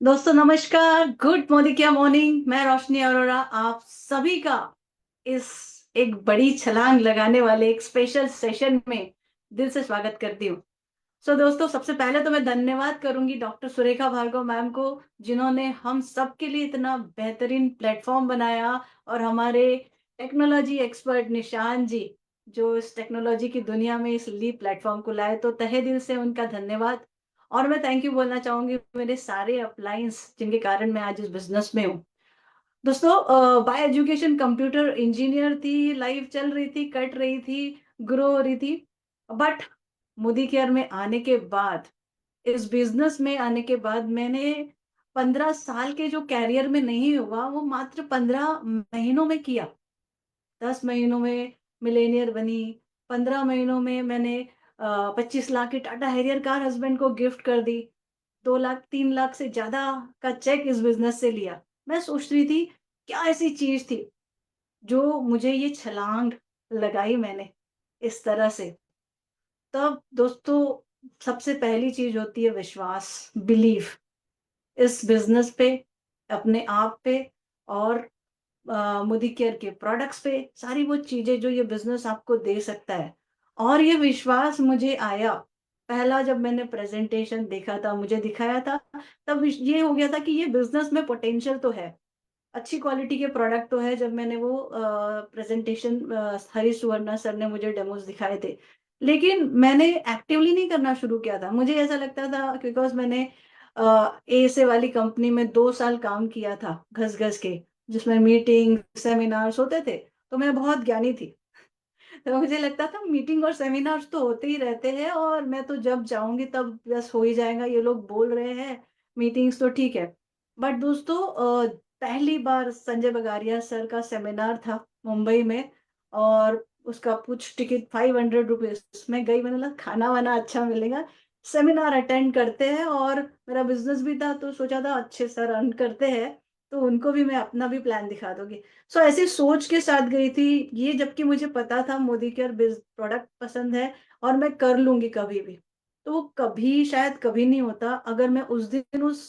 दोस्तों नमस्कार, good morning क्या मॉर्निंग। मैं रोशनी अरोड़ा आप सभी का इस एक बड़ी छलांग लगाने वाले एक स्पेशल सेशन में दिल से स्वागत करती हूँ। दोस्तों सबसे पहले तो मैं धन्यवाद करूंगी डॉक्टर सुरेखा भार्गव मैम को, जिन्होंने हम सब के लिए इतना बेहतरीन प्लेटफॉर्म बनाया। और हमारे टेक्नोलॉजी एक्सपर्ट निशान जी, जो इस टेक्नोलॉजी की दुनिया में इस ली प्लेटफॉर्म को लाए, तो तहे दिल से उनका धन्यवाद। और मैं थैंक यू बोलना चाहूंगी मेरे सारे अपलाइंस जिनके कारण मैं आज इस बिजनेस में हूँ। दोस्तों बाय एजुकेशन कंप्यूटर इंजीनियर थी, लाइफ चल रही थी, कट रही थी, ग्रो हो रही थी। बट मोदी केयर में आने के बाद, इस बिजनेस में आने के बाद, मैंने 15 साल के जो कैरियर में नहीं हुआ वो मात्र 15 महीनों में किया। 10 महीनों में मिलेनियर बनी। 15 महीनों में मैंने 25 लाख की टाटा हैरियर कार हस्बैंड को गिफ्ट कर दी। 2 लाख 3 लाख से ज्यादा का चेक इस बिजनेस से लिया। मैं सोच रही थी क्या ऐसी चीज थी जो मुझे ये छलांग लगाई मैंने इस तरह से। तब दोस्तों सबसे पहली चीज होती है विश्वास, बिलीफ इस बिजनेस पे, अपने आप पे, और मोदी केयर के प्रोडक्ट्स पे, सारी वो चीजें जो ये बिजनेस आपको दे सकता है। और ये विश्वास मुझे आया पहला जब मैंने प्रेजेंटेशन देखा था, मुझे दिखाया था। तब ये हो गया था कि ये बिजनेस में पोटेंशियल तो है, अच्छी क्वालिटी के प्रोडक्ट तो है। जब मैंने वो प्रेजेंटेशन हरीश सुवर्णा सर ने मुझे डेमोज दिखाए थे, लेकिन मैंने एक्टिवली नहीं करना शुरू किया था। मुझे ऐसा लगता था बिकॉज मैंने ए से वाली कंपनी में 2 साल काम किया था घस घस के, जिसमें मीटिंग सेमिनार्स होते थे। तो मैं बहुत ज्ञानी थी। तो मुझे लगता था मीटिंग और सेमिनार्स तो होते ही रहते हैं, और मैं तो जब जाऊंगी तब बस हो ही जाएगा, ये लोग बोल रहे हैं मीटिंग्स तो ठीक है। बट दोस्तों पहली बार संजय बगारिया सर का सेमिनार था मुंबई में, और उसका कुछ टिकट 500 रुपीज में गई। मैंने लगा खाना वाना अच्छा मिलेगा, सेमिनार अटेंड करते हैं, और मेरा बिजनेस भी था तो सोचा था अच्छे सर अर्न करते हैं, तो उनको भी मैं अपना भी प्लान दिखा दूंगी। ऐसी सोच के साथ गई थी। ये जबकि मुझे पता था मोदी केयर प्रोडक्ट पसंद है और मैं कर लूंगी कभी भी। तो वो कभी शायद कभी नहीं होता अगर मैं उस दिन उस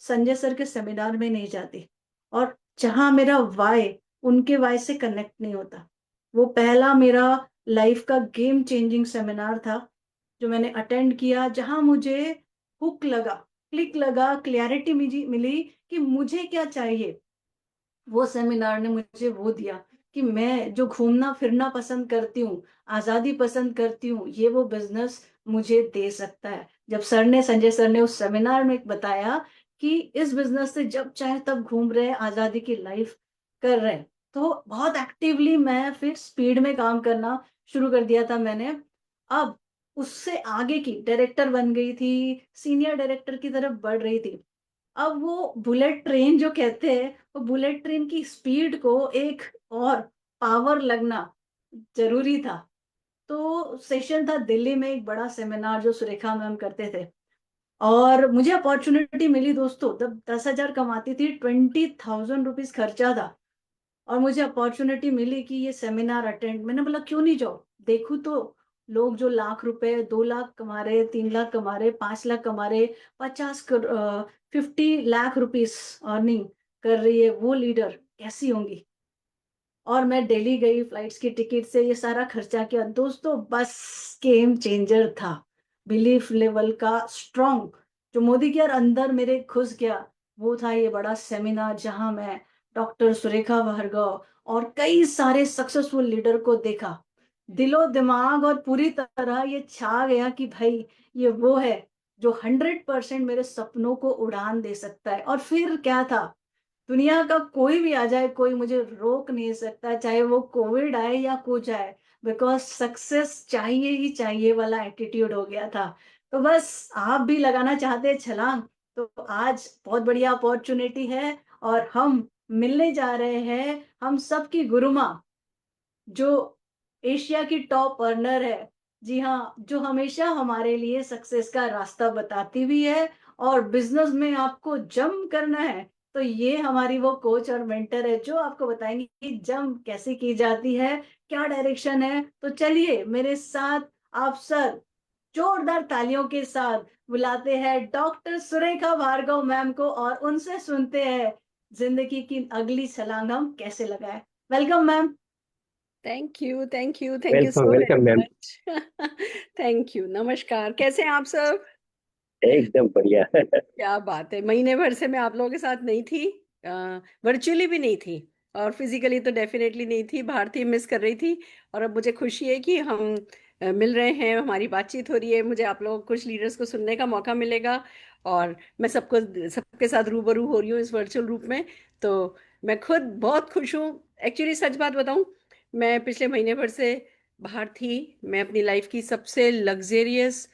संजय सर के सेमिनार में नहीं जाती, और जहां मेरा वाई उनके वाई से कनेक्ट नहीं होता। वो पहला मेरा लाइफ का गेम चेंजिंग सेमिनार था जो मैंने अटेंड किया, जहां मुझे हुक लगा, क्लिक लगा, क्लैरिटी मिली कि मुझे क्या चाहिए। वो सेमिनार ने मुझे वो दिया कि मैं जो घूमना फिरना पसंद करती हूँ, आजादी पसंद करती हूँ, ये वो बिजनेस मुझे दे सकता है। जब संजय सर ने उस सेमिनार में बताया कि इस बिजनेस से जब चाहे तब घूम रहे हैं, आजादी की लाइफ कर रहे हैं, तो बहुत एक्टिवली मैं फिर स्पीड में काम करना शुरू कर दिया था मैंने। अब उससे आगे की डायरेक्टर बन गई थी, सीनियर डायरेक्टर की तरफ बढ़ रही थी। अब वो बुलेट ट्रेन जो कहते हैं, वो बुलेट ट्रेन की स्पीड को एक और पावर लगना जरूरी था। तो सेशन था दिल्ली में, एक बड़ा सेमिनार जो सुरेखा मैम करते थे, और मुझे अपॉर्चुनिटी मिली दोस्तों। तब 10,000 कमाती थी, 20,000 रुपीज खर्चा था, और मुझे अपॉर्चुनिटी मिली कि ये सेमिनार अटेंड। मैंने बोला क्यों नहीं जाओ, देखूं तो लोग जो लाख रुपए, 2 लाख कमा रहे, 3 लाख कमा रहे, 5 लाख कमा रहे, 50 लाख रुपीज अर्निंग कर रही है, वो लीडर कैसी होंगी। और मैं दिल्ली गई, फ्लाइट्स की टिकट से ये सारा खर्चा किया दोस्तों। बस गेम चेंजर था, बिलीफ लेवल का स्ट्रॉन्ग जो मोदी के अंदर मेरे घुस गया। वो था ये बड़ा सेमिनार जहां मैं डॉक्टर सुरेखा भार्गव और कई सारे सक्सेसफुल लीडर को देखा। दिलो दिमाग और पूरी तरह ये छा गया कि भाई ये वो है जो 100% मेरे सपनों को उड़ान दे सकता है। और फिर क्या था, दुनिया का कोई भी आ जाए, कोई मुझे रोक नहीं सकता, चाहे वो कोविड आए या कुछ आए, बिकॉज सक्सेस चाहिए ही चाहिए वाला एटीट्यूड हो गया था। तो बस आप भी लगाना चाहते हैं छलांग, तो आज बहुत बढ़िया अपॉर्चुनिटी है, और हम मिलने जा रहे हैं हम सबकी गुरु माँ, जो एशिया की टॉप अर्नर है। जी हाँ, जो हमेशा हमारे लिए सक्सेस का रास्ता बताती भी है। और बिजनेस में आपको जम करना है तो ये हमारी वो कोच और मेंटर है जो आपको बताएंगे कि जम कैसे की जाती है, क्या डायरेक्शन है। तो चलिए मेरे साथ आप सर जोरदार तालियों के साथ बुलाते हैं डॉक्टर सुरेखा भार्गव मैम को और उनसे सुनते हैं जिंदगी की अगली छलांग हम कैसे लगाए। Welcome ma'am. Thank you welcome so very welcome ma'am. Much. Thank you. नमस्कार, कैसे हैं आप सब? एकदम बढ़िया। क्या बात है, महीने भर से मैं आप लोगों के साथ नहीं थी, वर्चुअली भी नहीं थी और फिजिकली तो डेफिनेटली नहीं थी। भारतीय मिस कर रही थी और अब मुझे खुशी है कि हम मिल रहे हैं, हमारी बातचीत हो रही है, मुझे आप लोगों कुछ लीडर्स को सुनने का मौका मिलेगा और मैं सबके साथ रूबरू हो रही हूँ इस वर्चुअल रूप में। तो मैं खुद बहुत खुश हूँ। एक्चुअली सच बात बताऊँ, मैं पिछले महीने भर से बाहर थी। मैं अपनी लाइफ की सबसे लग्जेरियस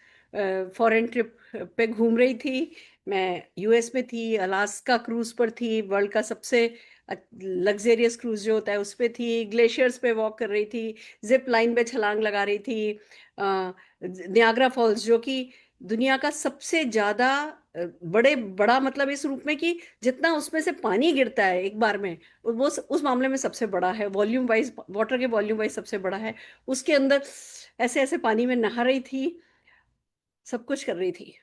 फॉरेन ट्रिप पे घूम रही थी। मैं यूएस में थी, अलास्का क्रूज पर थी, वर्ल्ड का सबसे लग्जेरियस क्रूज जो होता है उस पे थी, ग्लेशियर्स पे वॉक कर रही थी, जिप लाइन पे छलांग लगा रही थी, नियाग्रा फॉल्स जो कि दुनिया का सबसे ज्यादा बड़ा मतलब इस रूप में कि जितना उसमें से पानी गिरता है एक बार में, वो उस मामले में सबसे बड़ा है, वॉल्यूम वाइज, वाटर के वॉल्यूम वाइज सबसे बड़ा है। उसके अंदर ऐसे ऐसे पानी में नहा रही थी, सब कुछ कर रही थी,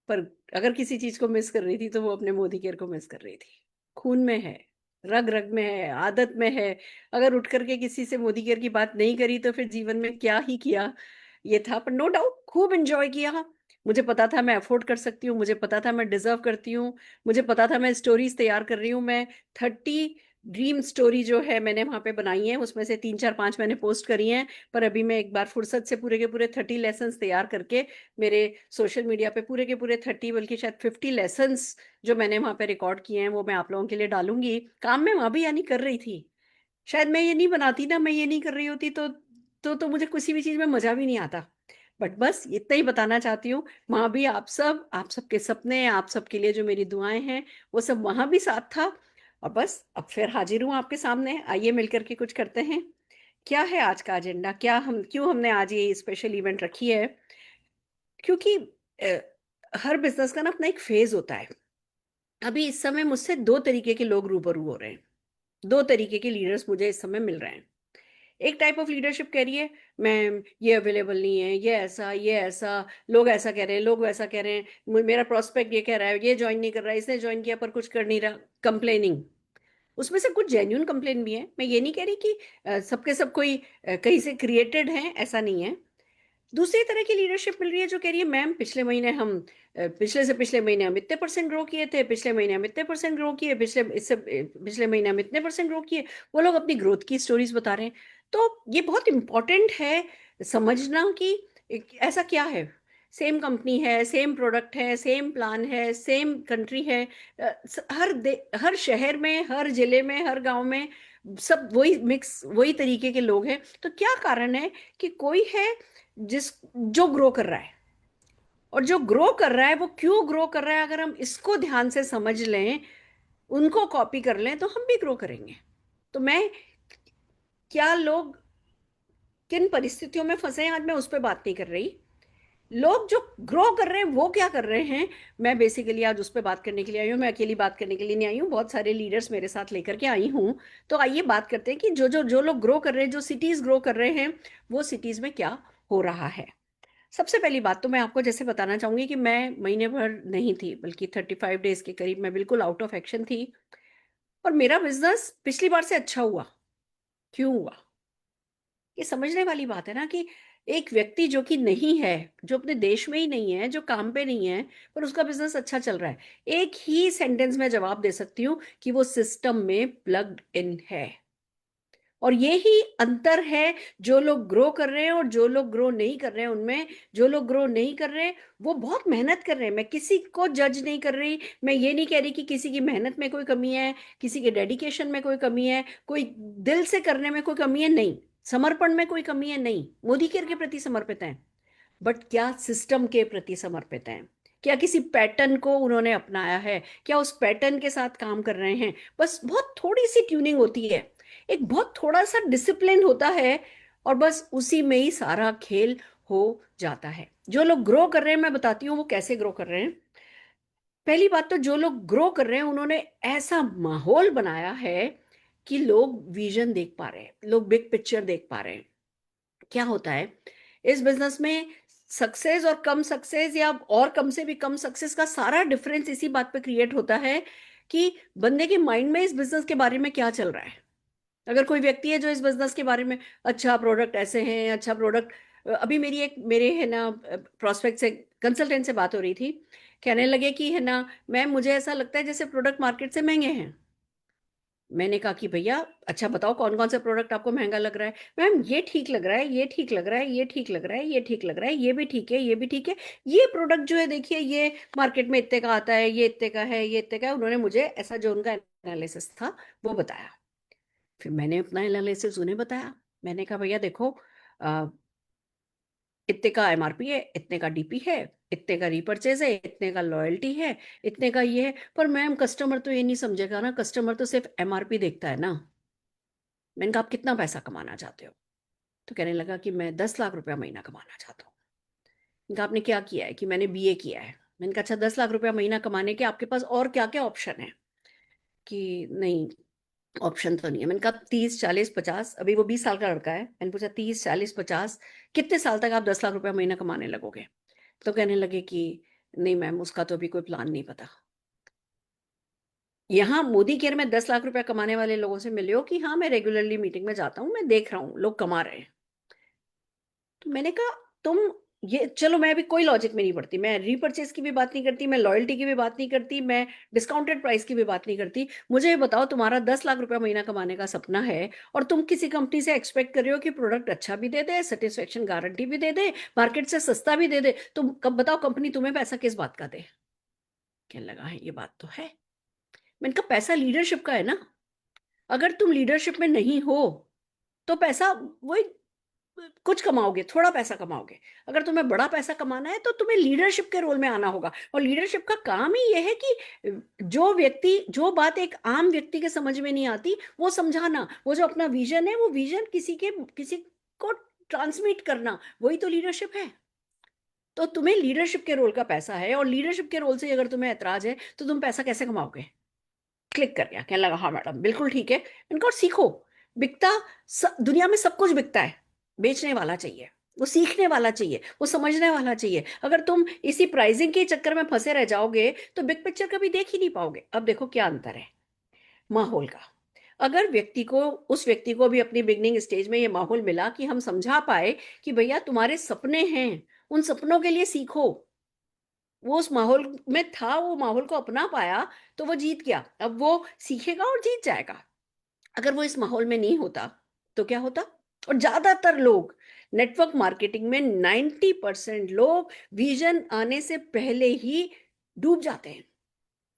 पर अगर किसी चीज को मिस कर रही थी तो वो अपने मोदी केयर को मिस कर रही थी। खून में है, रग रग में है, आदत में है। अगर उठ करके किसी से मोदी केयर की बात नहीं करी तो फिर जीवन में क्या ही किया ये था। पर नो डाउट खूब एंजॉय किया। मुझे पता था मैं अफोर्ड कर सकती हूँ, मुझे पता था मैं डिजर्व करती हूँ, मुझे पता था मैं स्टोरीज तैयार कर रही हूँ। मैं 30 ड्रीम स्टोरी जो है मैंने वहां पे बनाई है, उसमें से 3 4 5 मैंने पोस्ट करी हैं। पर अभी मैं एक बार फुर्सत से पूरे के पूरे 30 लेसन तैयार करके मेरे सोशल मीडिया पे पूरे के पूरे 30 बल्कि शायद 50 लेसन्स जो मैंने वहां पे रिकॉर्ड किए हैं वो मैं आप लोगों के लिए डालूंगी। काम में वहां भी यानी कर रही थी। शायद मैं ये नहीं बनाती ना, मैं ये नहीं कर रही होती तो मुझे किसी भी चीज में मजा भी नहीं आता। बट बस इतना ही बताना चाहती हूँ, वहां भी आप सबके सपने, आप सबके लिए जो मेरी दुआएं हैं वो सब वहां भी साथ था। और बस अब फिर हाजिर हूँ आपके सामने, आइए मिलकर के कुछ करते हैं। क्या है आज का एजेंडा, क्यों हमने आज ये स्पेशल इवेंट रखी है? क्योंकि हर बिजनेस का ना अपना एक फेज होता है। अभी इस समय मुझसे दो तरीके के लोग रूबरू हो रहे हैं, दो तरीके के लीडर्स मुझे इस समय मिल रहे हैं। एक टाइप ऑफ लीडरशिप कह रही है, मैम ये अवेलेबल नहीं है, ये ऐसा, लोग ऐसा कह रहे हैं, लोग वैसा कह रहे हैं, मेरा प्रोस्पेक्ट ये कह रहा है, ये ज्वाइन नहीं कर रहा है, इसने ज्वाइन किया पर कुछ कर नहीं रहा, कंप्लेनिंग। उसमें से कुछ जेन्यून कंप्लेन भी है, मैं ये नहीं कह रही कि सबके सब कोई कहीं से क्रिएटेड है, ऐसा नहीं है। दूसरी तरह की लीडरशिप मिल रही है जो कह रही है, मैम पिछले से पिछले महीने हम इतने परसेंट ग्रो किए थे, पिछले महीने हम इतने परसेंट ग्रो किए, पिछले महीने हम इतने परसेंट ग्रो किए। वो लोग अपनी ग्रोथ की स्टोरीज बता रहे हैं। तो ये बहुत इंपॉर्टेंट है समझना कि ऐसा क्या है। सेम कंपनी है, सेम प्रोडक्ट है, सेम प्लान है, सेम कंट्री है, हर शहर में, हर जिले में, हर गांव में सब वही मिक्स, वही तरीके के लोग हैं। तो क्या कारण है कि कोई है जो ग्रो कर रहा है, और जो ग्रो कर रहा है वो क्यों ग्रो कर रहा है, अगर हम इसको ध्यान से समझ लें, उनको कॉपी कर लें, तो हम भी ग्रो करेंगे। तो मैं, क्या लोग किन परिस्थितियों में फंसे हैं, आज मैं उस पर बात नहीं कर रही। लोग जो ग्रो कर रहे हैं वो क्या कर रहे हैं, मैं बेसिकली आज उस पर बात करने के लिए आई हूँ। मैं अकेली बात करने के लिए नहीं आई हूँ, बहुत सारे लीडर्स मेरे साथ लेकर के आई हूँ। तो आइए बात करते हैं कि जो लोग ग्रो कर रहे हैं, जो सिटीज ग्रो कर रहे हैं, वो सिटीज में क्या हो रहा है। सबसे पहली बात तो मैं आपको जैसे बताना चाहूंगी कि मैं महीने भर नहीं थी, बल्कि 35 डेज के करीब मैं बिल्कुल आउट ऑफ एक्शन थी। और मेरा बिजनेस पिछली बार से अच्छा हुआ। क्यों हुआ? ये समझने वाली बात है ना कि एक व्यक्ति जो कि नहीं है, जो अपने देश में ही नहीं है, जो काम पे नहीं है, पर उसका बिजनेस अच्छा चल रहा है, एक ही सेंटेंस में जवाब दे सकती हूँ कि वो सिस्टम में प्लग्ड इन है। और ये ही अंतर है, जो लोग ग्रो कर रहे हैं और जो लोग ग्रो नहीं कर रहे हैं उनमें। जो लोग ग्रो नहीं कर रहे हैं वो बहुत मेहनत कर रहे हैं, मैं किसी को जज नहीं कर रही, मैं ये नहीं कह रही कि किसी की मेहनत में कोई कमी है, किसी के डेडिकेशन में कोई कमी है, कोई दिल से करने में कोई कमी है, नहीं, समर्पण में कोई कमी है, नहीं, मोदी केयर के प्रति समर्पित हैं। बट क्या सिस्टम के प्रति समर्पित हैं? क्या किसी पैटर्न को उन्होंने अपनाया है? क्या उस पैटर्न के साथ काम कर रहे हैं? बस बहुत थोड़ी सी ट्यूनिंग होती है, एक बहुत थोड़ा सा डिसिप्लिन होता है, और बस उसी में ही सारा खेल हो जाता है। जो लोग ग्रो कर रहे हैं, मैं बताती हूँ वो कैसे ग्रो कर रहे हैं। पहली बात तो, जो लोग ग्रो कर रहे हैं उन्होंने ऐसा माहौल बनाया है कि लोग विजन देख पा रहे हैं, लोग बिग पिक्चर देख पा रहे हैं। क्या होता है इस बिजनेस में, सक्सेस और कम सक्सेस, या और कम से भी कम सक्सेस का सारा डिफरेंस इसी बात पे क्रिएट होता है कि बंदे के माइंड में इस बिजनेस के बारे में क्या चल रहा है। अगर कोई व्यक्ति है जो इस बिजनेस के बारे में, अच्छा प्रोडक्ट ऐसे हैं, अच्छा प्रोडक्ट, अभी मेरे है ना प्रोस्पेक्ट से, कंसल्टेंट से बात हो रही थी, कहने लगे कि है ना मैम मुझे ऐसा लगता है जैसे प्रोडक्ट मार्केट से महंगे हैं। मैंने कहा कि भैया अच्छा बताओ कौन कौन सा प्रोडक्ट आपको महंगा लग रहा है। मैम ये ठीक लग रहा है, ये ठीक लग रहा है, ये ठीक लग रहा है, ये ठीक लग रहा है, ये भी ठीक है, ये भी ठीक है, ये प्रोडक्ट जो है देखिए ये मार्केट में इतने का आता है, ये इतने का है, ये इतने का है। उन्होंने मुझे ऐसा जो उनका एनालिसिस था वो बताया। फिर मैंने अपना एनालिसिस उन्हें बताया। मैंने कहा भैया देखो, इतने का एमआरपी है, इतने का डीपी है, इतने का रीपरचेज है, इतने का लॉयल्टी है, इतने का ये है। पर मैम कस्टमर तो ये नहीं समझेगा ना, कस्टमर तो सिर्फ एमआरपी देखता है ना। मैंने कहा आप कितना पैसा कमाना चाहते हो? तो कहने लगा कि मैं 10 लाख रुपया महीना कमाना चाहता हूँ। मैंने कहा आपने क्या किया है? कि मैंने बीए किया है। मैंने कहा अच्छा 10 लाख रुपया महीना कमाने के आपके पास और क्या क्या ऑप्शन है? कि नहीं ऑप्शन तो नहीं है। मैंने कहा 30 40 50, अभी वो 20 साल का लड़का है, मैंने पूछा 30 40 50 कितने साल तक आप 10 लाख रुपया महीना कमाने लगोगे? तो कहने लगे कि नहीं मैम उसका तो अभी कोई प्लान नहीं पता। यहाँ मोदी केयर में 10 लाख रुपया कमाने वाले लोगों से मिले हो कि हाँ मैं रेगुलरली मीटिंग में जाता हूँ, मैं देख रहा हूँ लोग कमा रहे हैं। तो मैंने कहा तुम ये चलो, मैं अभी कोई लॉजिक में नहीं पड़ती, मैं रीपरचेज की भी बात नहीं करती, मैं लॉयल्टी की भी बात नहीं करती, मैं डिस्काउंटेड प्राइस की भी बात नहीं करती। मुझे ये बताओ तुम्हारा 10 लाख रुपया महीना कमाने का सपना है और तुम किसी कंपनी से एक्सपेक्ट कर रहे हो कि प्रोडक्ट अच्छा भी दे दे, सेटिस्फेक्शन गारंटी भी दे दे, मार्केट से सस्ता भी दे दे, तुम कब बताओ कंपनी तुम्हें पैसा किस बात का दे? कहने लगा है ये बात तो है। मैंने कहा पैसा लीडरशिप का है ना। अगर तुम लीडरशिप में नहीं हो तो पैसा वही कुछ कमाओगे, थोड़ा पैसा कमाओगे। अगर तुम्हें बड़ा पैसा कमाना है तो तुम्हें लीडरशिप के रोल में आना होगा। और लीडरशिप का काम ही यह है कि जो बात एक आम व्यक्ति के समझ में नहीं आती वो समझाना, वो जो अपना विजन है वो विजन किसी को ट्रांसमिट करना, वही तो लीडरशिप है। तो तुम्हें लीडरशिप के रोल का पैसा है, और लीडरशिप के रोल से अगर तुम्हें ऐतराज है तो तुम पैसा कैसे कमाओगे? क्लिक कर गया, कहने लगा हाँ मैडम बिल्कुल ठीक है। इनको सीखो, बिकता दुनिया में सब कुछ बिकता है, बेचने वाला चाहिए, वो सीखने वाला चाहिए, वो समझने वाला चाहिए। अगर तुम इसी प्राइसिंग के चक्कर में फंसे रह जाओगे तो बिग पिक्चर कभी देख ही नहीं पाओगे। अब देखो क्या अंतर है माहौल का। अगर उस व्यक्ति को भी अपनी बिगनिंग स्टेज में ये माहौल मिला कि हम समझा पाए कि भैया तुम्हारे सपने हैं, उन सपनों के लिए सीखो, वो उस माहौल में था, वो माहौल को अपना पाया, तो वो जीत गया। अब वो सीखेगा और जीत जाएगा। अगर वो इस माहौल में नहीं होता तो क्या होता? और ज्यादातर लोग नेटवर्क मार्केटिंग में 90% लोग विजन आने से पहले ही डूब जाते हैं,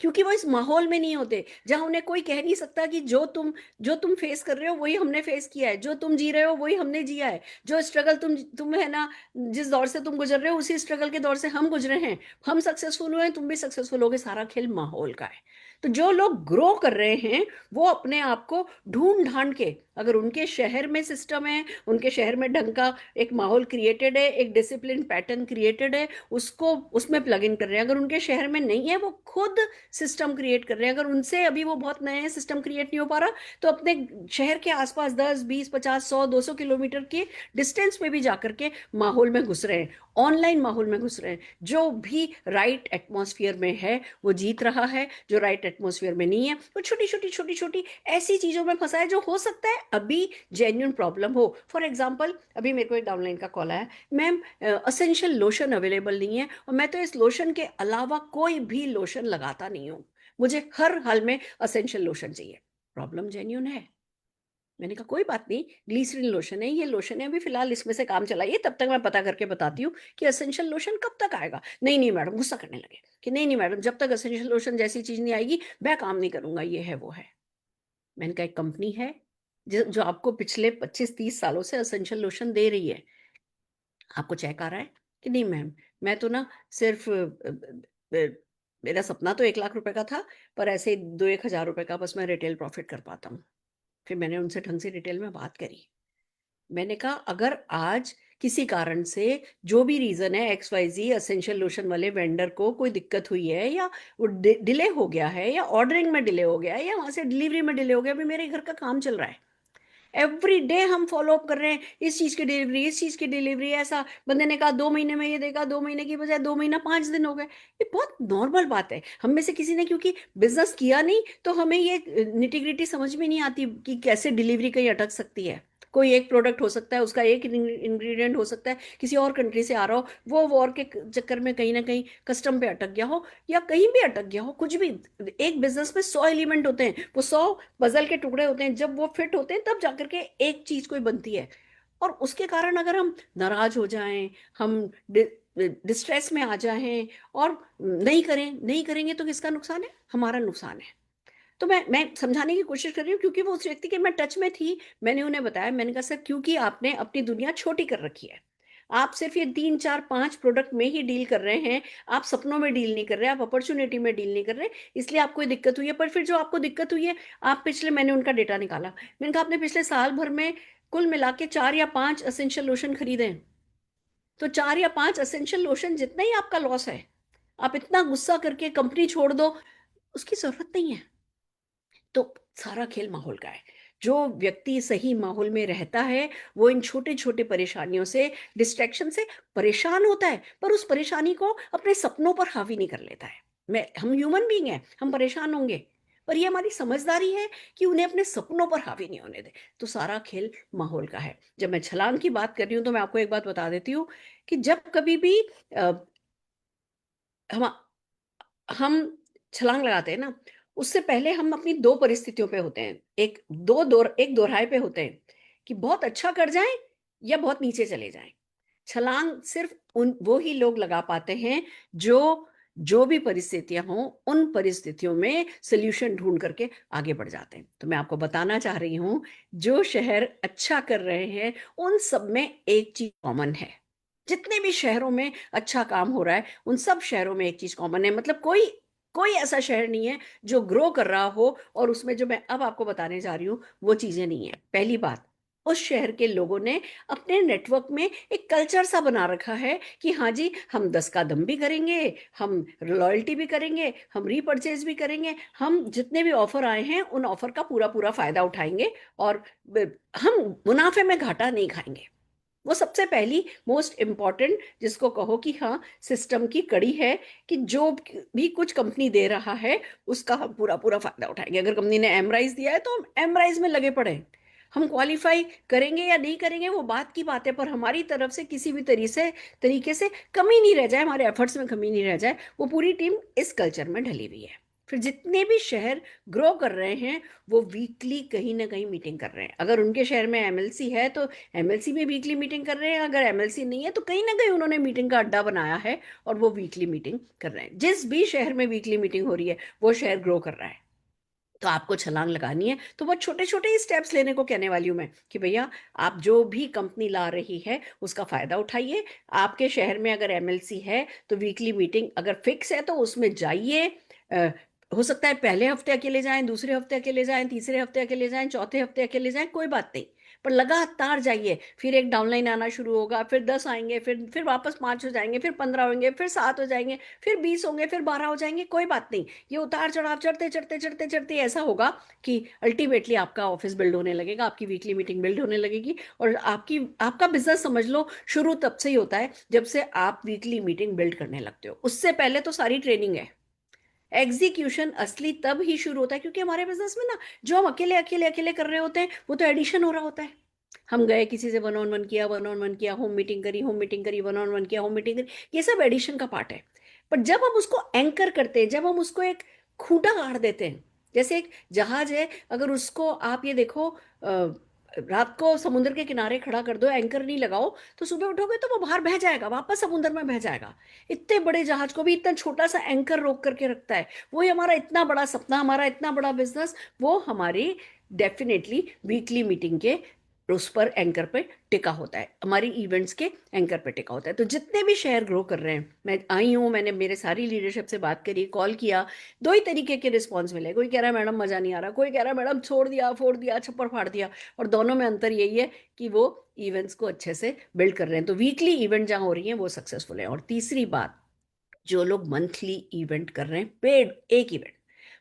क्योंकि वो इस माहौल में नहीं होते जहां उन्हें कोई कह नहीं सकता कि जो तुम फेस कर रहे हो वही हमने फेस किया है, जो तुम जी रहे हो वही हमने जिया है, जो स्ट्रगल तुम है ना, जिस दौर से तुम गुजर रहे हो उसी स्ट्रगल के दौर से हम गुजरे हैं, हम सक्सेसफुल हुए हैं, तुम भी सक्सेसफुल होगे। सारा खेल माहौल का है। तो जो लोग ग्रो कर रहे हैं वो अपने आप को ढूंढ ढांड के, अगर उनके शहर में सिस्टम है, उनके शहर में ढंग का एक माहौल क्रिएटेड है, एक डिसिप्लिन पैटर्न क्रिएटेड है, उसको उसमें प्लग इन कर रहे हैं। अगर उनके शहर में नहीं है वो खुद सिस्टम क्रिएट कर रहे हैं। अगर उनसे अभी वो बहुत नए हैं, सिस्टम क्रिएट नहीं हो पा रहा, तो अपने शहर के आसपास 10 20 50 100 200 किलोमीटर के डिस्टेंस में भी जाकर के माहौल में घुस रहे हैं, ऑनलाइन माहौल में घुस रहे हैं। जो भी राइट एटमॉस्फेयर में है वो जीत रहा है, जो राइट एटमॉस्फेयर में नहीं है वो छोटी छोटी ऐसी चीजों में फंसा है जो हो सकता है अभी जेन्युइन प्रॉब्लम हो। फॉर एग्जाम्पल अभी मेरे को एक डाउनलाइन का कॉल आया, मैम असेंशियल लोशन अवेलेबल नहीं है और मैं तो इस लोशन के अलावा कोई भी लोशन लगाता नहीं हूँ, मुझे हर हाल में असेंशियल लोशन चाहिए। प्रॉब्लम जेन्युइन है। मैंने कहा कोई बात नहीं, ग्लिसरीन लोशन है, ये लोशन है, अभी फिलहाल इसमें से काम चलाइए, तब तक मैं पता करके बताती हूँ कि असेंशियल लोशन कब तक आएगा। नहीं नहीं मैडम, गुस्सा करने लगे कि नहीं नहीं मैडम, जब तक असेंशियल लोशन जैसी चीज नहीं आएगी मैं काम नहीं करूंगा, ये है वो है। मैंने कहा एक कंपनी है जो आपको पिछले 25 30 सालों से असेंशियल लोशन दे रही है, आपको चेक आ रहा है? कि नहीं मैम, मैं तो ना सिर्फ मेरा सपना तो 1 लाख रुपए का था, पर ऐसे 2 1 हजार रुपए का बस मैं रिटेल प्रॉफिट कर पाता हूँ। फिर मैंने उनसे ढंग से डिटेल में बात करी। मैंने कहा अगर आज किसी कारण से जो भी रीजन है XYZ, असेंशियल लोशन वाले वेंडर को कोई दिक्कत हुई है, या वो डिले हो गया है, या ऑर्डरिंग में डिले हो गया है, या वहां से डिलीवरी में डिले हो गया, अभी मेरे घर का काम चल रहा है, एवरी डे हम फॉलो अप कर रहे हैं, इस चीज की डिलीवरी, इस चीज की डिलीवरी, ऐसा बंदे ने कहा 2 महीने में ये देगा, 2 महीने की बजाय 2 महीना 5 दिन हो गए। ये बहुत नॉर्मल बात है। हम में से किसी ने क्योंकि बिजनेस किया नहीं तो हमें ये निटी ग्रिटी समझ में नहीं आती कि कैसे डिलीवरी कहीं अटक सकती है। कोई एक प्रोडक्ट हो सकता है, उसका एक इंग्रेडिएंट हो सकता है, किसी और कंट्री से आ रहा हो, वो वॉर के चक्कर में कहीं ना कहीं कस्टम पे अटक गया हो या कहीं भी अटक गया हो, कुछ भी। एक बिजनेस में 100 एलिमेंट होते हैं, वो 100 पजल के टुकड़े होते हैं, जब वो फिट होते हैं तब जाकर के एक चीज कोई बनती है। और उसके कारण अगर हम नाराज हो जाएं, हम डिस्ट्रेस में आ जाएं और नहीं करेंगे तो किसका नुकसान है? हमारा नुकसान है। तो मैं समझाने की कोशिश कर रही हूँ क्योंकि वो उस व्यक्ति के मैं टच में थी। मैंने उन्हें बताया, मैंने कहा सर क्योंकि आपने अपनी दुनिया छोटी कर रखी है, आप सिर्फ ये 3 4 5 प्रोडक्ट में ही डील कर रहे हैं, आप सपनों में डील नहीं कर रहे, आप अपॉर्चुनिटी में डील नहीं कर रहे, इसलिए आपको ये दिक्कत हुई है। पर फिर जो आपको दिक्कत हुई है, आप पिछले, मैंने उनका डेटा निकाला, मैंने कहा आपने पिछले साल भर में कुल मिला के 4 या 5 असेंशियल लोशन खरीदे हैं, तो 4 या 5 असेंशियल लोशन जितना ही आपका लॉस है, आप इतना गुस्सा करके कंपनी छोड़ दो, उसकी जरूरत नहीं है। तो सारा खेल माहौल का है। जो व्यक्ति सही माहौल में रहता है वो इन छोटे छोटे परेशानियों से, डिस्ट्रैक्शन से परेशान होता है, पर उस परेशानी को अपने सपनों पर हावी नहीं कर लेता है। हम ह्यूमन बीइंग हैं, हम परेशान होंगे, पर ये हमारी समझदारी है कि उन्हें अपने सपनों पर हावी नहीं होने दे। तो सारा खेल माहौल का है। जब मैं छलांग की बात कर रही हूँ तो मैं आपको एक बात बता देती हूँ कि जब कभी भी अ, हम हम छलांग लगाते हैं ना, उससे पहले हम अपनी 2 परिस्थितियों पे होते हैं, एक दोराहे पे होते हैं कि बहुत अच्छा कर जाएं या बहुत नीचे चले जाएं। छलांग सिर्फ वो ही लोग लगा पाते हैं जो जो भी परिस्थितियां हों, उन परिस्थितियों में सोल्यूशन ढूंढ करके आगे बढ़ जाते हैं। तो मैं आपको बताना चाह रही हूं, जो शहर अच्छा कर रहे हैं उन सब में एक चीज कॉमन है। जितने भी शहरों में अच्छा काम हो रहा है उन सब शहरों में एक चीज कॉमन है। मतलब कोई कोई ऐसा शहर नहीं है जो ग्रो कर रहा हो और उसमें जो मैं अब आपको बताने जा रही हूँ वो चीजें नहीं है। पहली बात, उस शहर के लोगों ने अपने नेटवर्क में एक कल्चर सा बना रखा है कि हाँ जी, हम 10 कदम भी करेंगे, हम लॉयल्टी भी करेंगे, हम रीपर्चेज भी करेंगे, हम जितने भी ऑफर आए हैं उन ऑफर का पूरा पूरा फायदा उठाएंगे और हम मुनाफे में घाटा नहीं खाएंगे। वो सबसे पहली मोस्ट इम्पॉर्टेंट, जिसको कहो कि हाँ सिस्टम की कड़ी है, कि जो भी कुछ कंपनी दे रहा है उसका हम पूरा पूरा फायदा उठाएंगे। अगर कंपनी ने एमराइज दिया है तो हम एमराइज में लगे पड़े हैं। हम क्वालिफाई करेंगे या नहीं करेंगे वो बात की बात है, पर हमारी तरफ से किसी भी तरीके से कमी नहीं रह जाए, हमारे एफर्ट्स में कमी नहीं रह जाए, वो पूरी टीम इस कल्चर में ढली हुई है। फिर जितने भी शहर ग्रो कर रहे हैं वो वीकली कहीं ना कहीं मीटिंग कर रहे हैं। अगर उनके शहर में एमएलसी है तो एमएलसी में वीकली मीटिंग कर रहे हैं, अगर एमएलसी नहीं है तो कहीं ना कहीं उन्होंने मीटिंग का अड्डा बनाया है और वो वीकली मीटिंग कर रहे हैं। जिस भी शहर में वीकली मीटिंग हो रही है वो शहर ग्रो कर रहा है। तो आपको छलांग लगानी है तो बहुत छोटे छोटे ही स्टेप्स लेने को कहने वाली हूं मैं कि भैया आप जो भी कंपनी ला रही है उसका फायदा उठाइए। आपके शहर में अगर एमएलसी है तो वीकली मीटिंग अगर फिक्स है तो उसमें जाइए। अ, हो सकता है पहले हफ्ते अकेले जाएं, दूसरे हफ्ते अकेले जाएं, तीसरे हफ्ते अकेले जाएं, चौथे हफ्ते अकेले जाएं, कोई बात नहीं, पर लगातार जाइए। फिर एक डाउनलाइन आना शुरू होगा, फिर 10 आएंगे, फिर वापस 5 हो जाएंगे, फिर 15 होंगे, फिर 7 हो जाएंगे, फिर 20 होंगे, फिर 12 हो जाएंगे, कोई बात नहीं। ये उतार चढ़ाव चढ़ते चढ़ते चढ़ते चढ़ते ऐसा होगा कि अल्टीमेटली आपका ऑफिस बिल्ड होने लगेगा, आपकी वीकली मीटिंग बिल्ड होने लगेगी। और आपका बिजनेस समझ लो शुरू तब से ही होता है जब से आप वीकली मीटिंग बिल्ड करने लगते हो। उससे पहले तो सारी ट्रेनिंग है। एग्जीक्यूशन असली तब ही शुरू होता है, क्योंकि हमारे बिजनेस में ना जो हम अकेले अकेले अकेले कर रहे होते हैं वो तो एडिशन हो रहा होता है। हम गए किसी से वन ऑन वन किया, वन ऑन वन किया, होम मीटिंग करी, होम मीटिंग करी, वन ऑन वन किया, होम मीटिंग करी, ये सब एडिशन का पार्ट है। पर जब हम उसको एंकर करते हैं, जब हम उसको एक खूंटा गाड़ देते हैं, जैसे एक जहाज है, अगर उसको आप ये देखो रात को समुद्र के किनारे खड़ा कर दो, एंकर नहीं लगाओ, तो सुबह उठोगे तो वो बाहर बह जाएगा, वापस समुद्र में बह जाएगा। इतने बड़े जहाज को भी इतना छोटा सा एंकर रोक करके रखता है। वही हमारा इतना बड़ा सपना, हमारा इतना बड़ा बिजनेस, वो हमारी डेफिनेटली वीकली मीटिंग के उस पर एंकर पे टिका होता है, हमारी इवेंट्स के एंकर पे टिका होता है। तो जितने भी शेयर ग्रो कर रहे हैं, मैं आई हूँ, मैंने मेरे सारी लीडरशिप से बात करी, कॉल किया, 2 ही तरीके के रिस्पॉन्स मिले। कोई कह रहा है मैडम मजा नहीं आ रहा, कोई कह रहा है मैडम छोड़ दिया, फोड़ दिया, छप्पर फाड़ दिया। और दोनों में अंतर यही है कि वो इवेंट्स को अच्छे से बिल्ड कर रहे हैं। तो वीकली इवेंट जहां हो रही है वो सक्सेसफुल है। और तीसरी बात, जो लोग मंथली इवेंट कर रहे हैं, पेड एक इवेंट,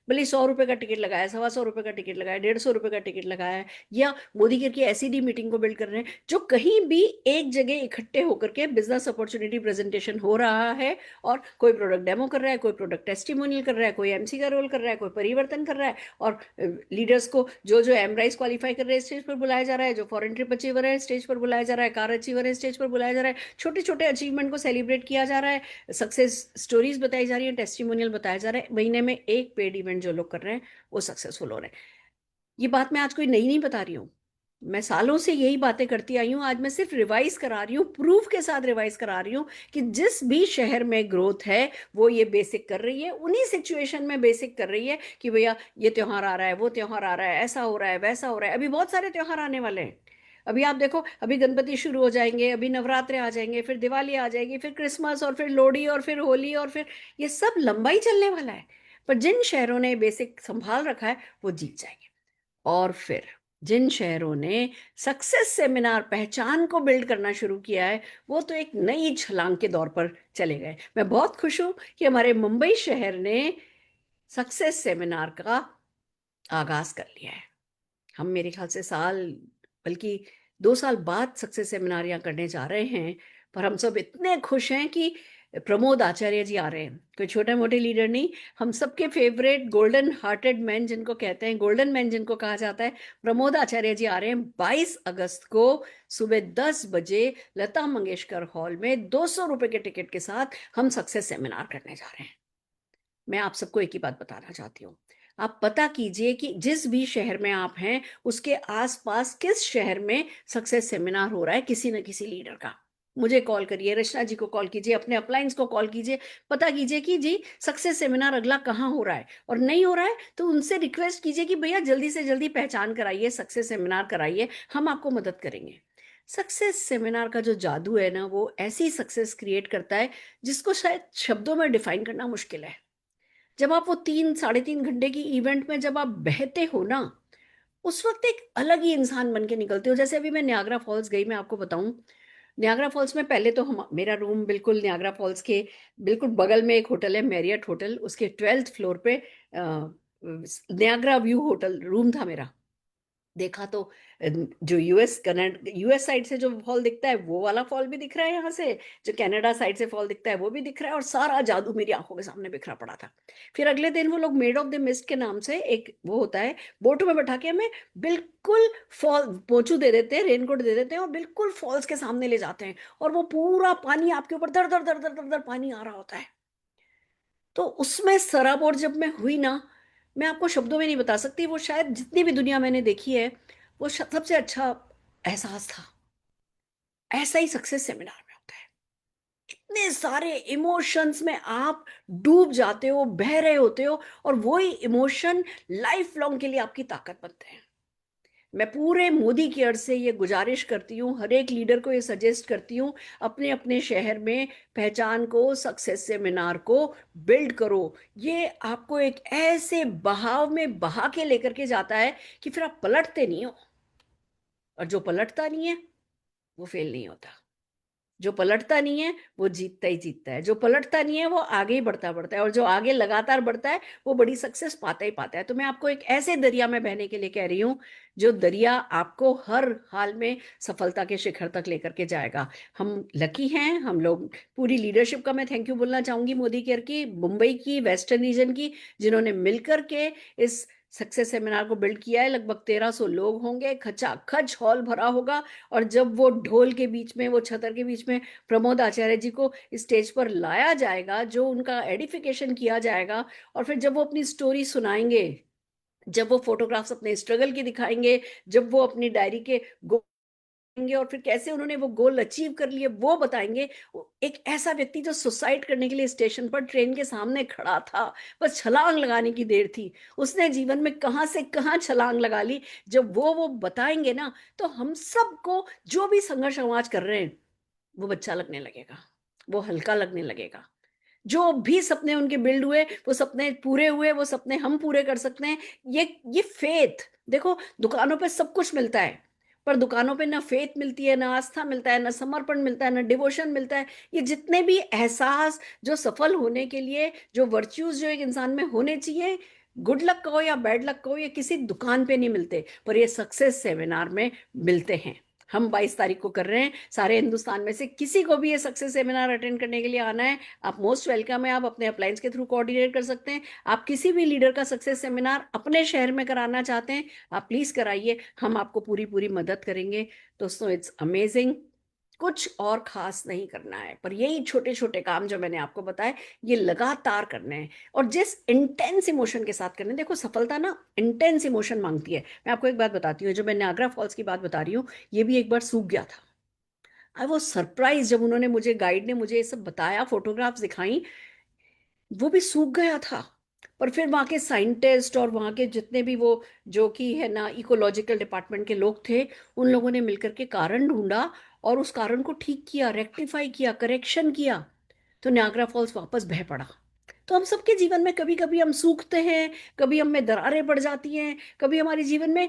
भले 100 रुपए का टिकट लगाया, 125 रुपए का टिकट लगाया, 150 रुपए का टिकट लगाया, या मोदी केयर की ऐसी डी मीटिंग को बिल्ड कर रहे हैं जो कहीं भी एक जगह इकट्ठे होकर के बिजनेस अपॉर्चुनिटी प्रेजेंटेशन हो रहा है, और कोई प्रोडक्ट डेमो कर रहा है, कोई प्रोडक्ट टेस्टिमोनियल कर रहा है, कोई एमसी का रोल कर रहा है, कोई परिवर्तन कर रहा है, और लीडर्स को जो जो एमराइज क्वालिफाई कर रहे हैं स्टेज पर बुलाया जा रहा है, जो फॉरेन ट्रिप अचीवर है स्टेज पर बुलाया जा रहा है, कार अचीवर है स्टेज पर बुलाया जा रहा है, छोटे छोटे अचीवमेंट को सेलिब्रेट किया जा रहा है, सक्सेस स्टोरीज बताई जा रही है, टेस्टिमोनियल बताया जा रहा है। महीने में एक पेड इवेंट जो लोग कर रहे हैं वो सक्सेसफुल हो रहे हैं। ये बात मैं आज कोई नई नहीं बता रही हूँ, मैं सालों से यही बातें करती आई हूँ। आज मैं सिर्फ रिवाइज करा रही हूँ, प्रूफ के साथ रिवाइज करा रही हूँ कि जिस भी शहर में ग्रोथ है वो ये बेसिक कर रही है, उन्हीं सिचुएशन में बेसिक कर रही है कि भैया ये त्योहार आ रहा है, वो त्योहार आ रहा है, ऐसा हो रहा है, वैसा हो रहा है। अभी बहुत सारे त्योहार आने वाले हैं। अभी आप देखो, अभी गणपति शुरू हो जाएंगे, अभी नवरात्रे आ जाएंगे, फिर दिवाली आ जाएगी, फिर क्रिसमस, और फिर लोहड़ी, और फिर होली, और फिर ये सब लंबा ही चलने वाला है। पर जिन शहरों ने बेसिक संभाल रखा है वो जीत जाएंगे। और फिर जिन शहरों ने सक्सेस सेमिनार पहचान को बिल्ड करना शुरू किया है वो तो एक नई छलांग के दौर पर चले गए। मैं बहुत खुश हूं कि हमारे मुंबई शहर ने सक्सेस सेमिनार का आगाज कर लिया है। हम मेरे ख्याल से बल्कि 2 साल बाद सक्सेस सेमिनार यहाँ करने जा रहे हैं। पर हम सब इतने खुश हैं कि प्रमोद आचार्य जी आ रहे हैं। कोई छोटे मोटे लीडर नहीं, हम सबके फेवरेट गोल्डन हार्टेड मैन जिनको कहते हैं, गोल्डन मैन जिनको कहा जाता है, प्रमोद आचार्य जी आ रहे हैं 22 अगस्त को सुबह 10 बजे लता मंगेशकर हॉल में 200 रुपए के टिकट के साथ हम सक्सेस सेमिनार करने जा रहे हैं। मैं आप सबको एक ही बात बताना चाहती हूँ, आप पता कीजिए कि जिस भी शहर में आप हैं उसके आसपास किस शहर में सक्सेस सेमिनार हो रहा है किसी न किसी लीडर का। मुझे कॉल करिए, रचना जी को कॉल कीजिए, अपने अपलाइंस को कॉल कीजिए, पता कीजिए कि जी सक्सेस सेमिनार अगला कहाँ हो रहा है। और नहीं हो रहा है तो उनसे रिक्वेस्ट कीजिए कि भैया जल्दी से जल्दी पहचान कराइए, सक्सेस सेमिनार कराइए, हम आपको मदद करेंगे। सक्सेस सेमिनार का जो जादू है ना, वो ऐसी सक्सेस क्रिएट करता है जिसको शायद शब्दों में डिफाइन करना मुश्किल है। जब आप वो 3 साढ़े 3 घंटे की इवेंट में जब आप बहते हो ना, उस वक्त एक अलग ही इंसान बन के निकलते हो। जैसे अभी मैं नियाग्रा फॉल्स गई, मैं आपको बताऊं, नियाग्रा फॉल्स में पहले तो हम मेरा रूम बिल्कुल नियाग्रा फॉल्स के बिल्कुल बगल में एक होटल है मैरियट होटल, उसके 12th फ्लोर पे नियाग्रा व्यू होटल रूम था मेरा। देखा तो जो यूएस साइड से जो फॉल दिखता है वो वाला फॉल भी दिख रहा है, यहाँ से जो कनाडा साइड से फॉल दिखता है वो भी दिख रहा है, और सारा जादू मेरी आंखों के सामने बिखरा पड़ा था। फिर अगले दिन वो लोग मेड ऑफ द मिस्ट के नाम से एक वो होता है, बोट में बैठा के हमें बिल्कुल फॉल पोंछू दे देते हैं, रेनकोट दे देते हैं, और बिल्कुल फॉल्स के सामने ले जाते हैं, और वो पूरा पानी आपके ऊपर दर दर दर दर दर दर पानी आ रहा होता है। तो उसमें सराबोर जब मैं हुई ना, मैं आपको शब्दों में नहीं बता सकती, वो शायद जितनी भी दुनिया मैंने देखी है वो सबसे अच्छा एहसास था। ऐसा ही सक्सेस सेमिनार में होता है, इतने सारे इमोशंस में आप डूब जाते हो, बह रहे होते हो, और वही इमोशन लाइफ लॉन्ग के लिए आपकी ताकत बनते हैं। मैं पूरे मोदी केयर से ये गुजारिश करती हूँ, हर एक लीडर को ये सजेस्ट करती हूँ, अपने अपने शहर में पहचान को, सक्सेस सेमिनार को बिल्ड करो। ये आपको एक ऐसे बहाव में बहा के लेकर के जाता है कि फिर आप पलटते नहीं हो, और जो पलटता नहीं है वो फेल नहीं होता। जो पलटता नहीं है वो जीतता ही जीतता है, जो पलटता नहीं है वो आगे ही बढ़ता बढ़ता है, और जो आगे लगातार बढ़ता है वो बड़ी सक्सेस पाता ही पाता है। तो मैं आपको एक ऐसे दरिया में बहने के लिए कह रही हूँ जो दरिया आपको हर हाल में सफलता के शिखर तक लेकर के जाएगा। हम लकी हैं, हम लोग पूरी लीडरशिप का मैं थैंक यू बोलना चाहूंगी, मोदी केयर की, मुंबई की, वेस्टर्न रीजन की, जिन्होंने मिलकर के इस सक्सेस सेमिनार को बिल्ड किया है। लगभग 1300 लोग होंगे, खचाखच हॉल भरा होगा, और जब वो ढोल के बीच में, वो छतर के बीच में प्रमोद आचार्य जी को स्टेज पर लाया जाएगा, जो उनका एडिफिकेशन किया जाएगा, और फिर जब वो अपनी स्टोरी सुनाएंगे, जब वो फोटोग्राफ्स अपने स्ट्रगल की दिखाएंगे, जब वो अपनी डायरी के और फिर कैसे उन्होंने वो गोल अचीव कर लिए वो बताएंगे। एक ऐसा व्यक्ति जो सुसाइड करने के लिए स्टेशन पर ट्रेन के सामने खड़ा था, बस छलांग लगाने की देर थी, उसने जीवन में कहां से कहां छलांग लगा ली। जब वो बताएंगे ना, तो हम सबको जो भी संघर्ष समाज कर रहे हैं वो बच्चा लगने लगेगा, वो हल्का लगने लगेगा। जो भी सपने उनके बिल्ड हुए वो सपने पूरे हुए, वो सपने हम पूरे कर सकते हैं। ये फेथ देखो, दुकानों पे सब कुछ मिलता है, पर दुकानों पे ना फेथ मिलती है, ना आस्था मिलता है, ना समर्पण मिलता है, ना डिवोशन मिलता है। ये जितने भी एहसास जो सफल होने के लिए, जो वर्च्यूज जो एक इंसान में होने चाहिए, गुड लक कहो या बैड लक कहो, ये किसी दुकान पे नहीं मिलते, पर ये सक्सेस सेमिनार में मिलते हैं। हम 22 तारीख को कर रहे हैं। सारे हिंदुस्तान में से किसी को भी ये सक्सेस सेमिनार अटेंड करने के लिए आना है, आप मोस्ट वेलकम है। आप अपने अप्लायंस के थ्रू कोऑर्डिनेट कर सकते हैं। आप किसी भी लीडर का सक्सेस सेमिनार अपने शहर में कराना चाहते हैं, आप प्लीज कराइए, हम आपको पूरी पूरी मदद करेंगे। दोस्तों, इट्स अमेजिंग। कुछ और खास नहीं करना है, पर यही छोटे छोटे काम जो मैंने आपको बताए, ये लगातार करने हैं और जिस इंटेंस इमोशन के साथ करने हैं। देखो, सफलता ना इंटेंस इमोशन मांगती है। मैं आपको एक बात बताती हूँ, जो मैं नायग्रा फॉल्स की बात बता रही हूँ, ये भी एक बार सूख गया था। आई वो सरप्राइज, जब उन्होंने मुझे, गाइड ने मुझे ये सब बताया, फोटोग्राफ्स दिखाई, वो भी सूख गया था। पर फिर वहाँ के साइंटिस्ट और वहाँ के जितने भी वो, जो कि है ना, इकोलॉजिकल डिपार्टमेंट के लोग थे, उन लोगों ने मिलकर के कारण ढूंढा और उस कारण को ठीक किया, रेक्टिफाई किया, करेक्शन किया, तो नायग्रा फॉल्स वापस बह पड़ा। तो हम सबके जीवन में कभी कभी हम सूखते हैं, कभी हम में दरारें पड़ जाती हैं, कभी हमारे जीवन में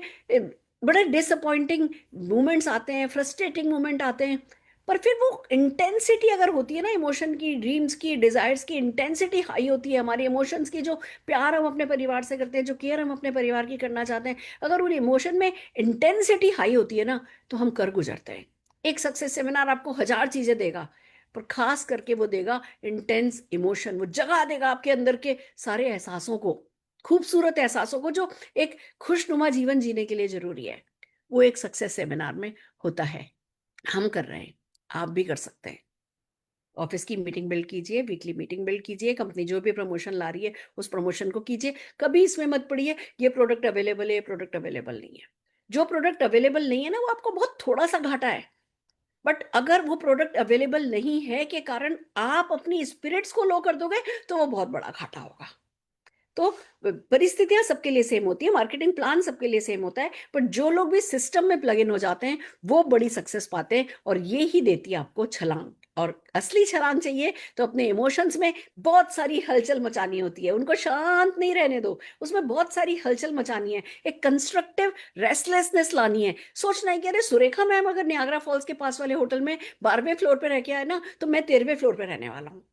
बड़े डिसअपॉइंटिंग मोमेंट्स आते हैं, फ्रस्ट्रेटिंग मोमेंट आते हैं। पर फिर वो इंटेंसिटी अगर होती है ना, इमोशन की, ड्रीम्स की, डिजायर्स की इंटेंसिटी हाई होती है, हमारे इमोशंस की, जो प्यार हम अपने परिवार से करते हैं, जो केयर हम अपने परिवार की करना चाहते हैं, अगर उन इमोशन में इंटेंसिटी हाई होती है ना, तो हम कर गुजरते हैं। एक सक्सेस सेमिनार आपको 1000 चीजें देगा, पर खास करके वो देगा इंटेंस इमोशन। वो जगा देगा आपके अंदर के सारे एहसासों को, खूबसूरत एहसासों को, जो एक खुशनुमा जीवन जीने के लिए जरूरी है। वो एक सक्सेस सेमिनार में होता है। हम कर रहे हैं, आप भी कर सकते हैं। ऑफिस की मीटिंग बिल्ड कीजिए, वीकली मीटिंग बिल्ड कीजिए, कंपनी जो भी प्रमोशन ला रही है उस प्रमोशन को कीजिए। कभी इसमें मत पड़िए ये प्रोडक्ट अवेलेबल है, ये प्रोडक्ट अवेलेबल नहीं है। जो प्रोडक्ट अवेलेबल नहीं है ना, वो आपको बहुत थोड़ा सा घाटा है, बट अगर वो प्रोडक्ट अवेलेबल नहीं है के कारण आप अपनी स्पिरिट्स को लो कर दोगे, तो वो बहुत बड़ा घाटा होगा। तो परिस्थितियां सबके लिए सेम होती है, मार्केटिंग प्लान सबके लिए सेम होता है, पर जो लोग भी सिस्टम में प्लग इन हो जाते हैं, वो बड़ी सक्सेस पाते हैं, और ये ही देती है आपको छलांग। और असली छलांग चाहिए तो अपने इमोशंस में बहुत सारी हलचल मचानी होती है, उनको शांत नहीं रहने दो, उसमें बहुत सारी हलचल मचानी है, एक कंस्ट्रक्टिव रेस्टलेसनेस लानी है। सोचना है कि अरे सुरेखा मैम अगर नियाग्रा फॉल्स के पास वाले होटल में 12वें फ्लोर पे रह के आए ना, तो मैं 13वें फ्लोर पे रहने वाला हूँ,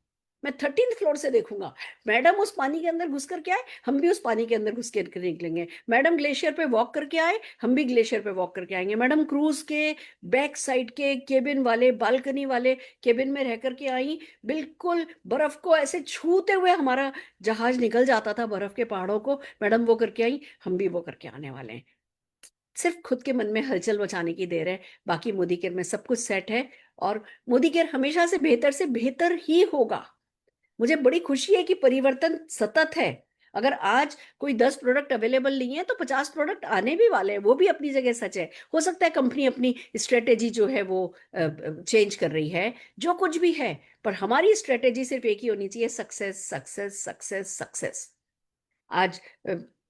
मैं 13th फ्लोर से देखूंगा। मैडम उस पानी के अंदर घुस करके आए, हम भी उस पानी के अंदर घुस के निकलेंगे। मैडम ग्लेशियर पे वॉक करके आए, हम भी ग्लेशियर पे वॉक करके आएंगे। मैडम क्रूज के बैक साइड के केबिन वाले, बालकनी वाले केबिन में रह करके आई, बिल्कुल बर्फ को ऐसे छूते हुए हमारा जहाज निकल जाता था बर्फ के पहाड़ों को, मैडम वो करके आई, हम भी वो करके आने वाले हैं। सिर्फ खुद के मन में हलचल मचाने की देर है, बाकी मोदी केयर में सब कुछ सेट है, और मोदी केयर हमेशा से बेहतर ही होगा। मुझे बड़ी खुशी है कि परिवर्तन सतत है। अगर आज कोई 10 प्रोडक्ट अवेलेबल नहीं है, तो 50 प्रोडक्ट आने भी वाले हैं, वो भी अपनी जगह सच है। हो सकता है कंपनी अपनी स्ट्रेटेजी जो है वो चेंज कर रही है, जो कुछ भी है, पर हमारी स्ट्रेटेजी सिर्फ एक ही होनी चाहिए, सक्सेस सक्सेस सक्सेस सक्सेस। आज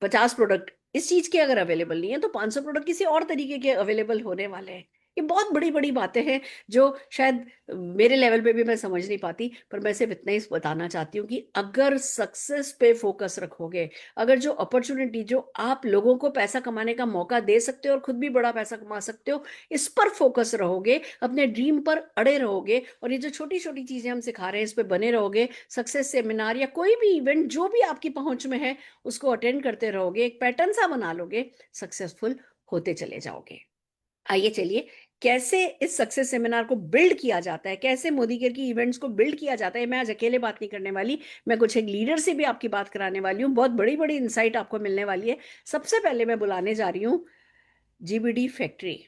50 प्रोडक्ट इस चीज के अगर अवेलेबल नहीं है, तो 500 प्रोडक्ट किसी और तरीके के अवेलेबल होने वाले हैं। ये बहुत बड़ी बड़ी बातें हैं जो शायद मेरे लेवल पे भी मैं समझ नहीं पाती, पर मैं सिर्फ इतना ही बताना चाहती हूँ कि अगर सक्सेस पे फोकस रखोगे, अगर जो अपॉर्चुनिटी, जो आप लोगों को पैसा कमाने का मौका दे सकते हो और खुद भी बड़ा पैसा कमा सकते हो, इस पर फोकस रहोगे, अपने ड्रीम पर अड़े रहोगे, और ये जो छोटी छोटी चीजें हम सिखा रहे हैं इस पर बने रहोगे, सक्सेस सेमिनार या कोई भी इवेंट जो भी आपकी पहुंच में है उसको अटेंड करते रहोगे, एक पैटर्न सा बना लोगे, सक्सेसफुल होते चले जाओगे। आइए चलिए, कैसे इस सक्सेस सेमिनार को बिल्ड किया जाता है, कैसे मोदी केयर की इवेंट्स को बिल्ड किया जाता है, मैं आज अकेले बात नहीं करने वाली, मैं कुछ एक लीडर से भी आपकी बात कराने वाली हूँ, बहुत बड़ी बड़ी इंसाइट आपको मिलने वाली है। सबसे पहले मैं बुलाने जा रही हूँ जीबीडी फैक्ट्री।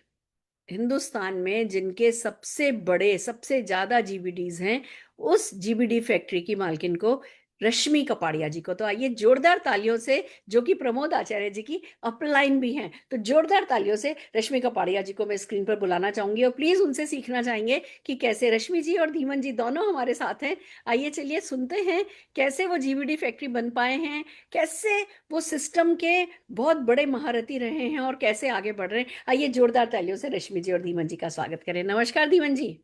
हिंदुस्तान में जिनके सबसे बड़े, सबसे ज्यादा जीबीडीज हैं, उस जीबीडी फैक्ट्री की मालकिन को, रश्मि कपाड़िया जी को, तो आइए जोरदार तालियों से, जो कि प्रमोद आचार्य जी की अपलाइन भी हैं, तो जोरदार तालियों से रश्मि कपाड़िया जी को मैं स्क्रीन पर बुलाना चाहूंगी, और प्लीज उनसे सीखना चाहेंगे कि कैसे रश्मि जी और धीमन जी दोनों हमारे साथ हैं। आइए चलिए सुनते हैं कैसे वो जीबीडी फैक्ट्री बन पाए हैं, कैसे वो सिस्टम के बहुत बड़े महारथी रहे हैं, और कैसे आगे बढ़ रहे हैं। आइए जोरदार तालियों से रश्मि जी और धीमन जी का स्वागत करें। नमस्कार धीमन जी।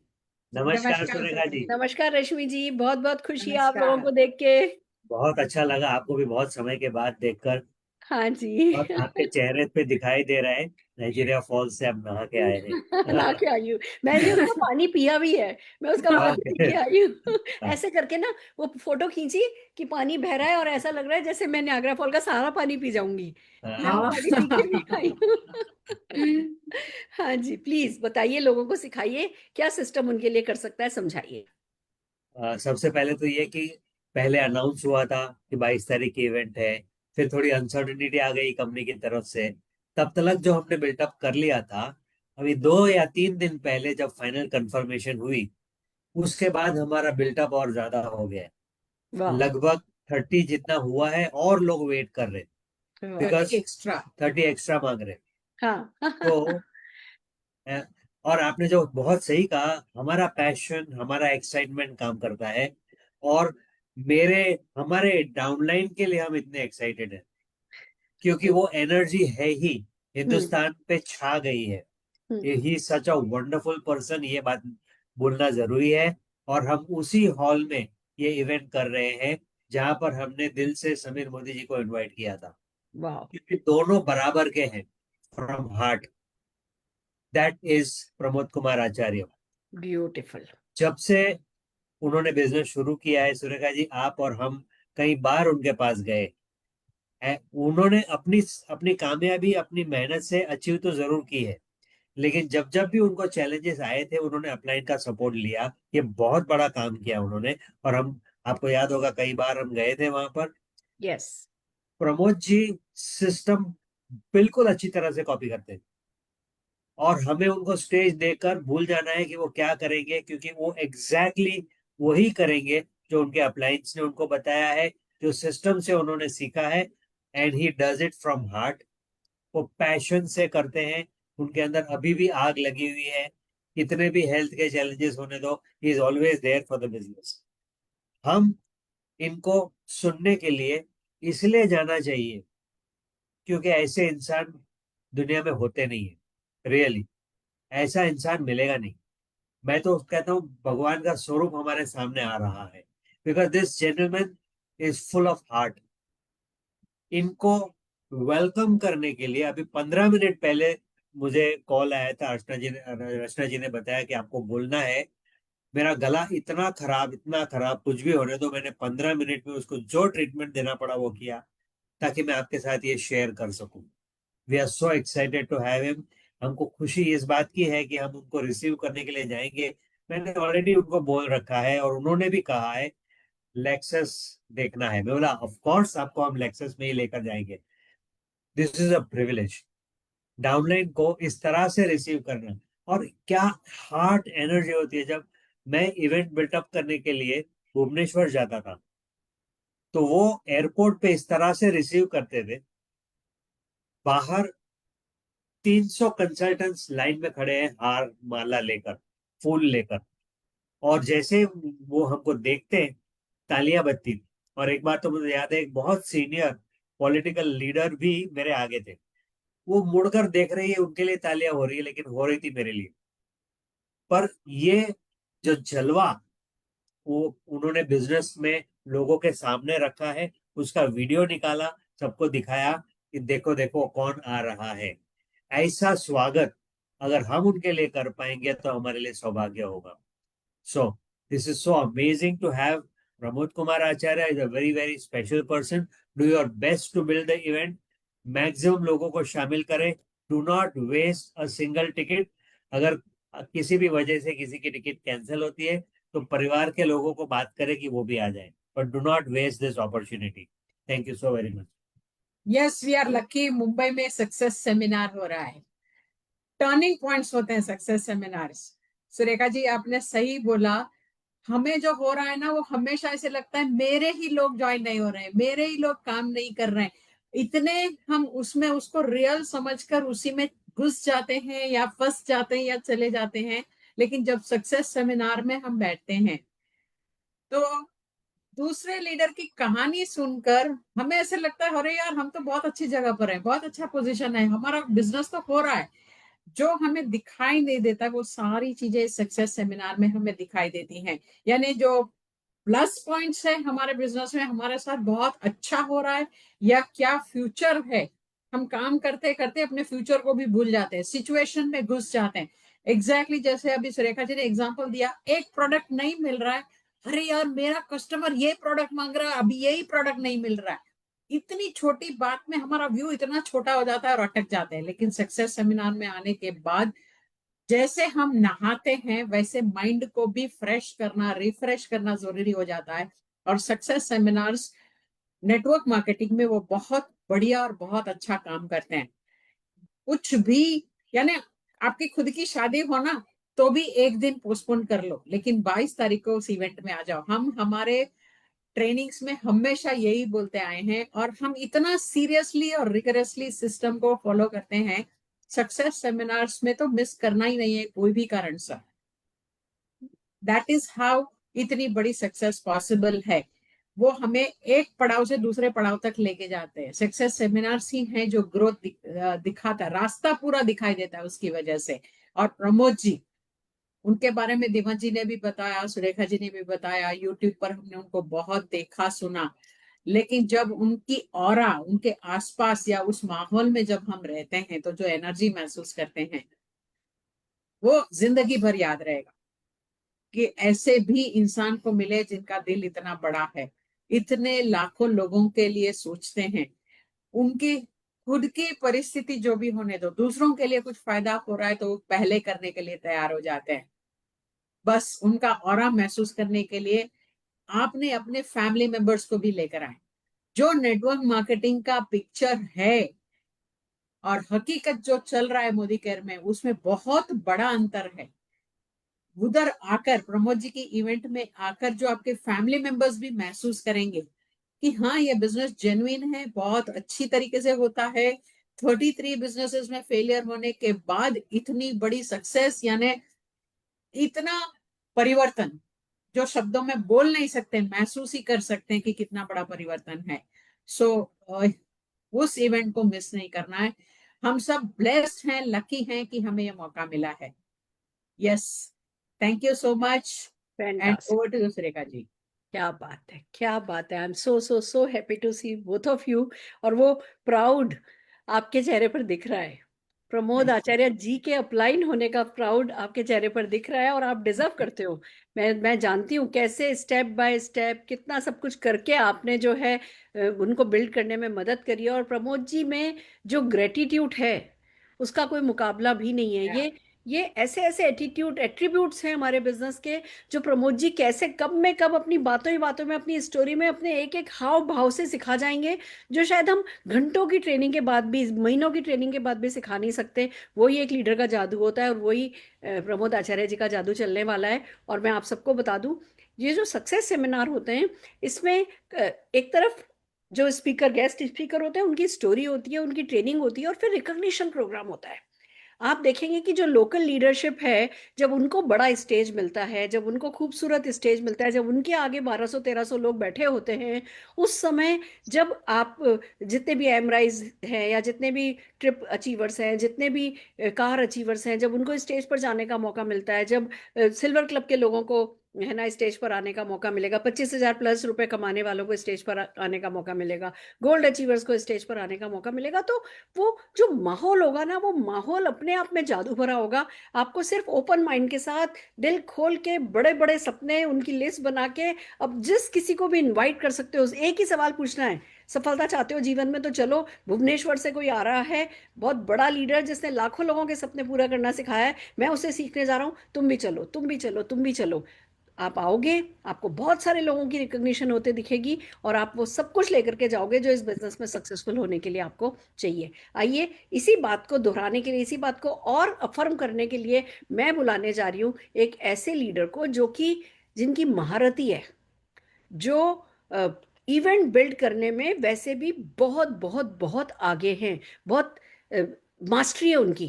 नमस्कार सुरेखा जी। नमस्कार रश्मि जी, बहुत बहुत खुशी है आप लोगों नमस्कार। को देख के। बहुत अच्छा लगा आपको भी बहुत समय के बाद देखकर। हाँ जी। और आपके चेहरे पे दिखाई दे रहा है नाइजीरिया फॉल्स से आप नहा के आए नहा हैं। के आई हूँ। मैंने उसका पानी पिया भी है, मैं उसका पानी पी ओके। के आई हूँ। ऐसे करके ना वो फोटो खींची कि पानी बह रहा है और ऐसा लग रहा है जैसे मैं नियाग्रा फॉल का सारा पानी पी जाऊंगी। मैं वो पानी पी के भी आई हूँ। हाँ जी, प्लीज बताइए, लोगों को सिखाइए क्या सिस्टम उनके लिए कर सकता है, समझाइए। सबसे पहले तो ये कि पहले अनाउंस हुआ था कि 22 तारीख की इवेंट है, फिर थोड़ी अनसर्टेनिटी आ गई कंपनी की तरफ से। तब तक जो हमने बिल्टअप कर लिया था, अभी 2 या 3 दिन पहले जब फाइनल कंफर्मेशन हुई, उसके बाद हमारा बिल्टअप और ज्यादा हो गया है। वाह। लगभग 30 जितना हुआ है और लोग वेट कर रहे, बिकॉज 30 एक्स्ट्रा मांग रहे। हाँ। तो अ, और आपने जो बहुत सही कहा, हमारा पैशन, हमारा एक्साइटमेंट काम करता है। और मेरे हमारे डाउनलाइन के लिए हम इतने एक्साइटेड हैं क्योंकि वो एनर्जी है ही हम्म। हिंदुस्तान पे छा गई है। हम्म। ही सच अ वंडरफुल पर्सन, ये बात बोलना जरूरी है। और हम उसी हॉल में ये इवेंट कर रहे हैं जहां पर हमने दिल से समीर मोदी जी को इनवाइट किया था, वाह। क्योंकि दोनों बराबर के हैं from heart. That is Pramod Kumar Acharya. Beautiful. जब से उन्होंने बिजनेस शुरू किया है सुरेखा जी, आप और हम कई बार उनके पास गए। उन्होंने अपनी अपनी कामयाबी अपनी मेहनत से अचीव तो जरूर की है, लेकिन जब जब भी उनको चैलेंजेस आए थे, उन्होंने अपलाइन का सपोर्ट लिया। ये बहुत बड़ा काम किया उन्होंने। और हम, आपको याद होगा, कई बार हम गए थे वहां पर। यस। प्रमोद जी सिस्टम बिल्कुल अच्छी तरह से कॉपी करते हैं, और हमें उनको स्टेज देकर भूल जाना है कि वो क्या करेंगे, क्योंकि वो एग्जैक्टली वही करेंगे जो उनके अप्लायंस ने उनको बताया है, जो सिस्टम से उन्होंने सीखा है। And he does it from heart. वो पैशन से करते हैं। उनके अंदर अभी भी आग लगी हुई है। कितने भी हेल्थ के चैलेंजेस होने दो, he is always there for the business. हम इनको सुनने के लिए इसलिए जाना चाहिए क्योंकि ऐसे इंसान दुनिया में होते नहीं है, रियली। ऐसा इंसान मिलेगा नहीं। मैं तो कहता हूँ भगवान का स्वरूप हमारे सामने आ रहा है, because this gentleman is full of heart. इनको वेलकम करने के लिए अभी 15 मिनट पहले मुझे कॉल आया था। अर्चना जी ने बताया कि आपको बोलना है। मेरा गला इतना खराब, कुछ भी होने दो, मैंने 15 मिनट में उसको जो ट्रीटमेंट देना पड़ा वो किया, ताकि मैं आपके साथ ये शेयर कर सकूं। We are so excited to have him. हमको खुशी इस बात की है कि हम उनको रिसीव करने के लिए जाएंगे। मैंने ऑलरेडी उनको बोल रखा है और उन्होंने भी कहा है लेक्सस देखना है। मैं बोला ऑफ कोर्स आपको हम लेक्सस में ही लेकर जाएंगे। This is a privilege downline को इस तरह से रिसीव करना। और क्या हार्ट एनर्जी होती है। जब मैं इवेंट बिल्टअप करने के लिए भुवनेश्वर जाता था, तो वो एयरपोर्ट पे इस तरह से रिसीव करते थे। बाहर 300 कंसल्टेंट्स लाइन में खड़े हैं, हार माला लेकर, फूल लेकर। और जैसे वो हमको देखते हैं, तालियां बजती थी। और एक बार तो मुझे याद है, एक बहुत सीनियर पॉलिटिकल लीडर भी मेरे आगे थे। वो मुड़कर देख रही है, उनके लिए तालियां हो रही है, लेकिन हो रही थी मेरे लिए। पर ये जो जलवा वो उन्होंने बिजनेस में लोगों के सामने रखा है, उसका वीडियो निकाला, सबको दिखाया कि देखो देखो कौन आ रहा है। ऐसा स्वागत अगर हम उनके लिए कर पाएंगे तो हमारे लिए सौभाग्य होगा। So this is so amazing to have Pramod Kumar Acharya is a very very special person. Do your best to build the event. Maximum लोगों को शामिल करें। Do not waste a single ticket. अगर किसी भी वजह से किसी की टिकट कैंसिल होती है, तो परिवार के लोगों को बात करें कि वो भी आ जाए, but do not waste this opportunity. Thank you so very much. Yes, we are lucky. Mumbai में सक्सेस सेमिनार हो रहा है। टर्निंग पॉइंट्स होते हैं सक्सेस सेमिनार्स। सुरेखा जी, आपने सही बोला। हमें जो हो रहा है ना, वो हमेशा ऐसे लगता है मेरे ही लोग ज्वाइन नहीं हो रहे हैं, मेरे ही लोग काम नहीं कर रहे हैं। इतने हम उसमें उसको रियल समझकर उसी में घुस जाते हैं या फंस जाते हैं या चले जाते हैं। लेकिन जब सक्सेस सेमिनार में हम बैठते हैं, तो दूसरे लीडर की कहानी सुनकर हमें ऐसे लगता है, अरे यार, हम तो बहुत अच्छी जगह पर हैं, बहुत अच्छा पोजीशन है, हमारा बिजनेस तो हो रहा है। जो हमें दिखाई नहीं देता वो सारी चीजें सक्सेस सेमिनार में हमें दिखाई देती हैं। यानी जो प्लस पॉइंट्स है हमारे बिजनेस में, हमारे साथ बहुत अच्छा हो रहा है, या क्या फ्यूचर है? हम काम करते करते अपने फ्यूचर को भी भूल जाते हैं, सिचुएशन में घुस जाते हैं। एग्जैक्टली जैसे अभी सुरेखा जी ने एग्जांपल दिया, एक प्रोडक्ट नहीं मिल रहा है, अरे यार मेरा कस्टमर ये प्रोडक्ट मांग रहा है, अभी यही प्रोडक्ट नहीं मिल रहा है। इतनी छोटी बात में हमारा व्यू इतना छोटा हो जाता है और अटक जाते हैं। लेकिन सक्सेस सेमिनार में आने के बाद जैसे हम नहाते हैं वैसे माइंड को भी फ्रेश करना, रिफ्रेश करना जरूरी हो जाता है। और सक्सेस सेमिनार्स नेटवर्क मार्केटिंग में वो बहुत बढ़िया और बहुत अच्छा काम करते हैं। कुछ भी, यानी आपकी खुद की शादी हो ना, तो भी एक दिन पोस्टपोन कर लो, लेकिन 22 तारीख को उस इवेंट में आ जाओ। हम हमारे ट्रेनिंग्स में हमेशा यही बोलते आए हैं, और हम इतना सीरियसली और रिगरसली सिस्टम को फॉलो करते हैं। सक्सेस सेमिनार्स में तो मिस करना ही नहीं है कोई भी कारण से। दैट इज हाउ इतनी बड़ी सक्सेस पॉसिबल है। वो हमें एक पड़ाव से दूसरे पड़ाव तक लेके जाते हैं। सक्सेस सेमिनार्स ही हैं जो ग्रोथ दिखाता है, रास्ता पूरा दिखाई देता है उसकी वजह से। और प्रमोद जी, उनके बारे में दिमन जी ने भी बताया, सुरेखा जी ने भी बताया, यूट्यूब पर हमने उनको बहुत देखा सुना। लेकिन जब उनकी ऑरा, उनके आसपास या उस माहौल में जब हम रहते हैं तो जो एनर्जी महसूस करते हैं वो जिंदगी भर याद रहेगा। कि ऐसे भी इंसान को मिले जिनका दिल इतना बड़ा है, इतने लाखों लोगों के लिए सोचते हैं। उनकी खुद की परिस्थिति जो भी होने दो, दूसरों के लिए कुछ फायदा हो रहा है तो वो पहले करने के लिए तैयार हो जाते हैं। बस उनका ऑरा महसूस करने के लिए आपने अपने फैमिली मेंबर्स को भी लेकर आए। जो नेटवर्क मार्केटिंग का पिक्चर है और हकीकत जो चल रहा है मोदी केयर में, उसमें बहुत बड़ा अंतर है। उधर आकर, प्रमोद जी की इवेंट में आकर जो आपके फैमिली मेंबर्स भी महसूस करेंगे कि हाँ ये बिजनेस जेन्युइन है, बहुत अच्छी तरीके से होता है। 33 बिजनेसेस में फेलियर होने के बाद इतनी बड़ी सक्सेस, यानी इतना परिवर्तन जो शब्दों में बोल नहीं सकते, महसूस ही कर सकते हैं कि कितना बड़ा परिवर्तन है। सो उस इवेंट को मिस नहीं करना है। हम सब ब्लेस्ड हैं, लकी हैं कि हमें ये मौका मिला है। Yes, thank you so much and fantastic. Over to you Surekha ji. क्या बात है, क्या बात है। I am so so so happy to see both of you. और वो प्राउड आपके चेहरे पर दिख रहा है। प्रमोद आचार्य जी के अपलाइन होने का प्राउड आपके चेहरे पर दिख रहा है, और आप डिजर्व करते हो। मैं जानती हूँ कैसे स्टेप बाय स्टेप कितना सब कुछ करके आपने जो है उनको बिल्ड करने में मदद करी है। और प्रमोद जी में जो ग्रेटिट्यूड है उसका कोई मुकाबला भी नहीं है। ये ऐसे ऐसे एटीट्यूड एट्रीब्यूट्स हैं हमारे बिजनेस के, जो प्रमोद जी कैसे कब में कब अपनी बातों ही बातों में, अपनी स्टोरी में, अपने एक एक हाव भाव से सिखा जाएंगे, जो शायद हम घंटों की ट्रेनिंग के बाद भी, महीनों की ट्रेनिंग के बाद भी सिखा नहीं सकते। वही एक लीडर का जादू होता है, और वही प्रमोद आचार्य जी का जादू चलने वाला है। और मैं आप सबको बता दूं, ये जो सक्सेस सेमिनार होते हैं इसमें एक तरफ जो स्पीकर, गेस्ट स्पीकर होते हैं, उनकी स्टोरी होती है, उनकी ट्रेनिंग होती है, और फिर रिकॉग्निशन प्रोग्राम होता है। आप देखेंगे कि जो लोकल लीडरशिप है, जब उनको बड़ा स्टेज मिलता है, जब उनको खूबसूरत स्टेज मिलता है, जब उनके आगे 1200-1300 लोग बैठे होते हैं, उस समय जब आप जितने भी एमराइज हैं या जितने भी ट्रिप अचीवर्स हैं, जितने भी कार अचीवर्स हैं, जब उनको स्टेज पर जाने का मौका मिलता है, जब सिल्वर क्लब के लोगों को है ना स्टेज पर आने का मौका मिलेगा, 25,000 प्लस रुपए कमाने वालों को स्टेज पर आने का मौका मिलेगा, गोल्ड अचीवर्स को स्टेज पर आने का मौका मिलेगा, तो वो जो माहौल होगा ना, वो माहौल अपने आप में जादू भरा होगा। आपको सिर्फ ओपन माइंड के साथ, दिल खोल के, बड़े बड़े सपने उनकी लिस्ट बना के, अब जिस किसी को भी इनवाइट कर सकते हो। एक ही सवाल पूछना है, सफलता चाहते हो जीवन में, तो चलो भुवनेश्वर से कोई आ रहा है, बहुत बड़ा लीडर जिसने लाखों लोगों के सपने पूरा करना सिखाया है, मैं उससे सीखने जा रहा हूँ, तुम भी चलो, तुम भी चलो, तुम भी चलो। आप आओगे, आपको बहुत सारे लोगों की रिकॉग्निशन होते दिखेगी, और आप वो सब कुछ लेकर के जाओगे जो इस बिजनेस में सक्सेसफुल होने के लिए आपको चाहिए। आइए, इसी बात को दोहराने के लिए, इसी बात को और अफर्म करने के लिए मैं बुलाने जा रही हूँ एक ऐसे लीडर को जो कि, जिनकी महारती है, जो इवेंट बिल्ड करने में वैसे भी बहुत बहुत बहुत आगे हैं, बहुत मास्टरी है उनकी।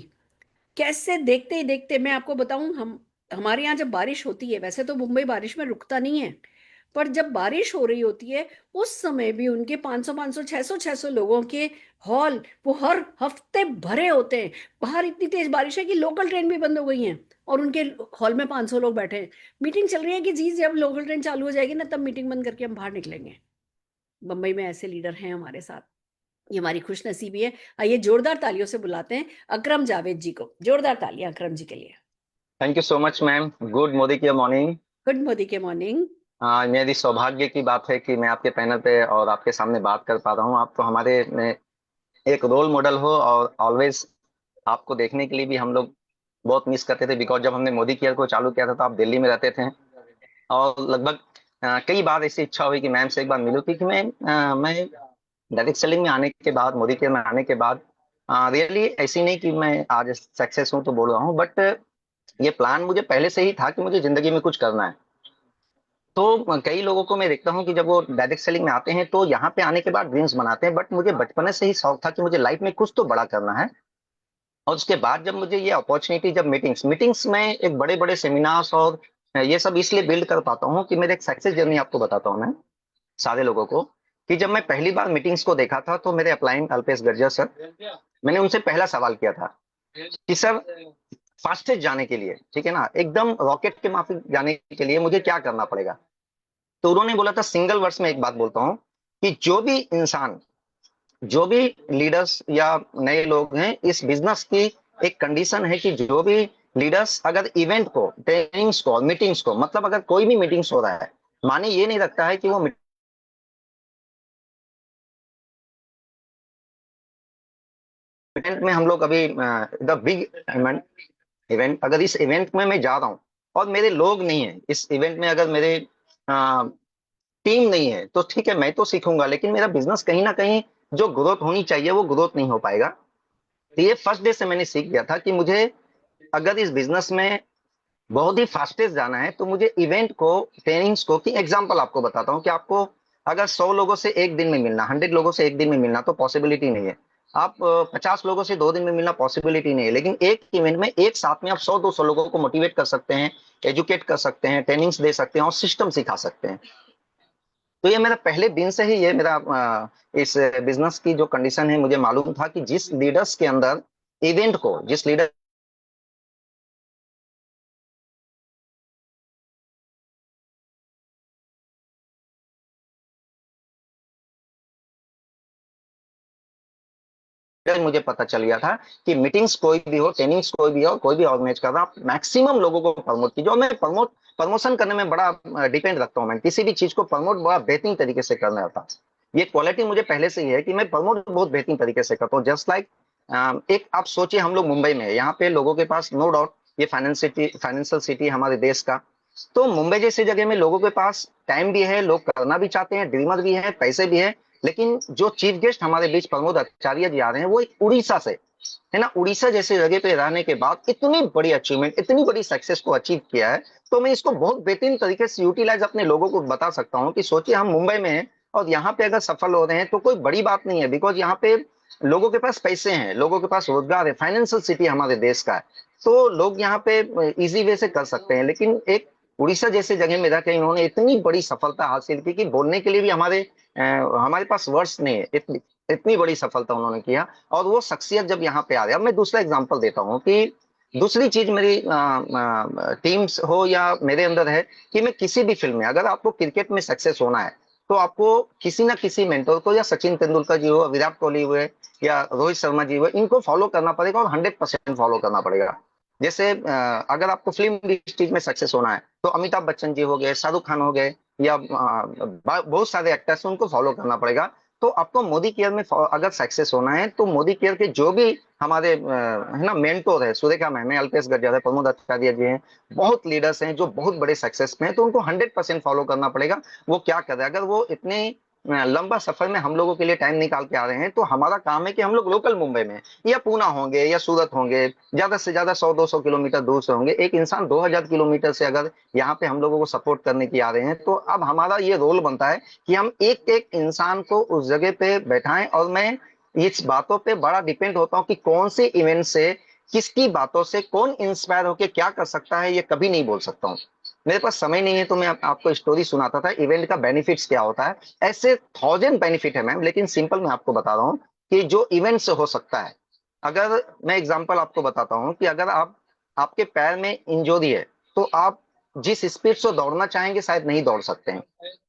कैसे, देखते ही देखते मैं आपको बताऊं, हम हमारे यहाँ जब बारिश होती है, वैसे तो मुंबई बारिश में रुकता नहीं है, पर जब बारिश हो रही होती है उस समय भी उनके 500 600 लोगों के हॉल वो हर हफ्ते भरे होते हैं। बाहर इतनी तेज बारिश है कि लोकल ट्रेन भी बंद हो गई हैं और उनके हॉल में 500 लोग बैठे हैं। मीटिंग चल रही है कि जी जब लोकल ट्रेन चालू हो जाएगी ना तब मीटिंग बंद करके हम बाहर निकलेंगे। बम्बई में ऐसे लीडर हैं हमारे साथ, ये हमारी खुशनसीबी है। आइए जोरदार तालियों से बुलाते हैं अकरम जावेद जी को। जोरदार तालियां अकरम जी के लिए। Thank you so much ma'am. Good Modi की मॉर्निंग। गुड मोदी के मॉर्निंग। मेरी सौभाग्य की बात है कि मैं आपके पैनल पे और आपके सामने बात कर पा रहा हूँ। आप तो हमारे में एक रोल मॉडल हो और ऑलवेज आपको देखने के लिए भी हम लोग बहुत मिस करते थे, बिकॉज जब हमने मोदी केयर को चालू किया था तो आप दिल्ली में रहते थे और लगभग कई बार ऐसी इच्छा हुई कि मैम से एक बार मिलूं, क्योंकि मैं डायरेक्ट सेलिंग में आने के बाद, मोदी केयर में आने के बाद रियली ऐसी नहीं कि मैं आज सक्सेस हूं तो बोल रहा हूँ, बट ये प्लान मुझे पहले से ही था कि मुझे जिंदगी में कुछ करना है। तो कई लोगों को मैं देखता हूँ कि जब वो डायरेक्ट सेलिंग में आते हैं तो यहाँ पे आने के बाद ड्रीम्स बनाते हैं, बट मुझे बचपन से ही शौक था कि मुझे लाइफ में कुछ तो बड़ा करना है। और उसके बाद जब मुझे ये अपॉर्चुनिटी, जब मीटिंग्स में एक बड़े बड़े सेमिनार्स और ये सब इसलिए बिल्ड कर पाता हूँ कि मेरे एक सक्सेस जर्नी आपको बताता हूँ मैं सारे लोगों को, कि जब मैं पहली बार मीटिंग्स को देखा था तो मेरे अपलाइन अल्पेश गर्जर सर, मैंने उनसे पहला सवाल किया था कि सर फास्टेस्ट जाने के लिए, ठीक है ना, एकदम रॉकेट के माफिक जाने के लिए मुझे क्या करना पड़ेगा। तो उन्होंने बोला था, सिंगल वर्ड्स में एक बात बोलता हूँ कि जो भी इंसान, जो भी लीडर्स या नए लोग हैं, इस बिजनेस की एक कंडीशन है कि जो भी लीडर्स अगर इवेंट को, ट्रेनिंग्स को, मीटिंग्स को, मतलब अगर कोई भी मीटिंग्स हो रहा है, माने ये नहीं रखता है कि वो इवेंट में हम लोग अभी द बिग इवेंट, अगर इस इवेंट में मैं जा रहा हूँ और मेरे लोग नहीं है इस इवेंट में, अगर मेरे टीम नहीं है, तो ठीक है मैं तो सीखूंगा, लेकिन मेरा बिजनेस कहीं ना कहीं जो ग्रोथ होनी चाहिए वो ग्रोथ नहीं हो पाएगा। तो ये फर्स्ट डे से मैंने सीख गया था कि मुझे अगर इस बिजनेस में बहुत ही फास्टेस्ट जाना है तो मुझे इवेंट को, ट्रेनिंग्स को, की एग्जांपल आपको बताता हूँ कि आपको अगर 100 लोगों से एक दिन में मिलना, 100 लोगों से एक दिन में मिलना तो पॉसिबिलिटी नहीं है। आप 50 लोगों से 2 दिन में मिलना पॉसिबिलिटी नहीं है, लेकिन एक इवेंट में एक साथ में आप 100-200 लोगों को मोटिवेट कर सकते हैं, एजुकेट कर सकते हैं, ट्रेनिंग्स दे सकते हैं और सिस्टम सिखा सकते हैं। तो ये मेरा पहले दिन से ही, ये मेरा इस बिजनेस की जो कंडीशन है, मुझे मालूम था कि जिस लीडर्स के अंदर इवेंट को, जिस लीडर मुझे पता चल गया था कि मीटिंग्स कोई भी हो, ट्रेनिंग्स कोई भी हो, कोई भी ऑर्गेनाइज कर रहा, आप मैक्सिमम लोगों को प्रमोट कीजिए। और मैं प्रमोशन करने में बड़ा डिपेंड रखता हूँ, मैं किसी भी चीज को प्रमोट बड़ा बेहतरीन तरीके से करना होता है। ये क्वालिटी मुझे पहले से ही है कि मैं प्रमोट बहुत बेहतरीन तरीके से करता हूँ। जस्ट लाइक एक आप सोचिए, हम लोग मुंबई में, यहाँ पे लोगों के पास नो डाउट ये फाइनेंशियल सिटी हमारे देश का, तो मुंबई जैसी जगह में लोगों के पास टाइम भी है, लोग करना भी चाहते हैं, ड्रीमर भी है, पैसे भी है, लेकिन जो चीफ गेस्ट हमारे बीच प्रमोद आचार्य जी आ रहे हैं वो उड़ीसा से है ना। उड़ीसा जैसे जगह पे रहने के बाद इतनी बड़ी अचीवमेंट, इतनी बड़ी सक्सेस को अचीव किया है, तो मैं इसको बहुत बेहतरीन तरीके से यूटिलाइज अपने लोगों को बता सकता हूँ कि सोचिए हम मुंबई में हैं और यहाँ पे अगर सफल हो रहे हैं तो कोई बड़ी बात नहीं है, बिकॉज यहाँ पे लोगों के पास पैसे हैं, लोगों के पास रोजगार है, फाइनेंशियल सिटी हमारे देश का है, तो लोग यहाँ पे इजी वे से कर सकते हैं। लेकिन एक उड़ीसा जैसे जगह में रहकर इन्होंने इतनी बड़ी सफलता हासिल की कि बोलने के लिए भी हमारे पास वर्ड्स नहीं है, इतनी इतनी बड़ी सफलता उन्होंने किया। और वो शख्सियत जब यहाँ पे आ रही है, अब मैं दूसरा एग्जांपल देता हूँ कि दूसरी चीज मेरी टीम्स हो या मेरे अंदर है कि मैं किसी भी फील्ड में, अगर आपको क्रिकेट में सक्सेस होना है तो आपको किसी ना किसी मेंटर को, या सचिन तेंदुलकर जी हो, विराट कोहली हुए या रोहित शर्मा जी हुए, इनको फॉलो करना पड़ेगा और 100% फॉलो करना पड़ेगा। जैसे अगर आपको फिल्म इंडस्ट्री में सक्सेस होना है तो अमिताभ बच्चन जी हो गए, शाहरुख खान हो गए, या बहुत सारे एक्टर्स हैं, उनको फॉलो करना पड़ेगा। तो आपको मोदी केयर में अगर सक्सेस होना है तो मोदी केयर के जो भी हमारे है ना मेंटोर है, सुरेखा मैम है, अल्पेश गर्जर है, प्रमोद आचार्य जी हैं, बहुत लीडर्स हैं जो बहुत बड़े सक्सेस में हैं, तो उनको 100% फॉलो करना पड़ेगा। वो क्या कर रहे हैं, अगर वो इतने लंबा सफर में हम लोगों के लिए टाइम निकाल के आ रहे हैं, तो हमारा काम है कि हम लोग लोकल मुंबई में या पूना होंगे या सूरत होंगे, ज्यादा से ज्यादा 100-200 किलोमीटर दूर से होंगे, एक इंसान 2000 किलोमीटर से अगर यहाँ पे हम लोगों को सपोर्ट करने की आ रहे हैं, तो अब हमारा ये रोल बनता है कि हम एक एक इंसान को उस जगह पे बैठाएं। और मैं इस बातों पे बड़ा डिपेंड होता हूँ कि कौन से इवेंट से, किसकी बातों से कौन इंस्पायर होके क्या कर सकता है, ये कभी नहीं बोल सकता हूँ। मेरे पास समय नहीं है तो मैं आपको स्टोरी सुनाता था इवेंट का बेनिफिट्स क्या होता है। ऐसे 1000 बेनिफिट है मैम, लेकिन सिंपल मैं आपको बता रहा हूँ कि जो इवेंट से हो सकता है। अगर मैं एग्जांपल आपको बताता हूँ कि अगर आपके पैर में इंजरी है तो आप जिस स्पीड से दौड़ना चाहेंगे शायद नहीं दौड़ सकते हैं।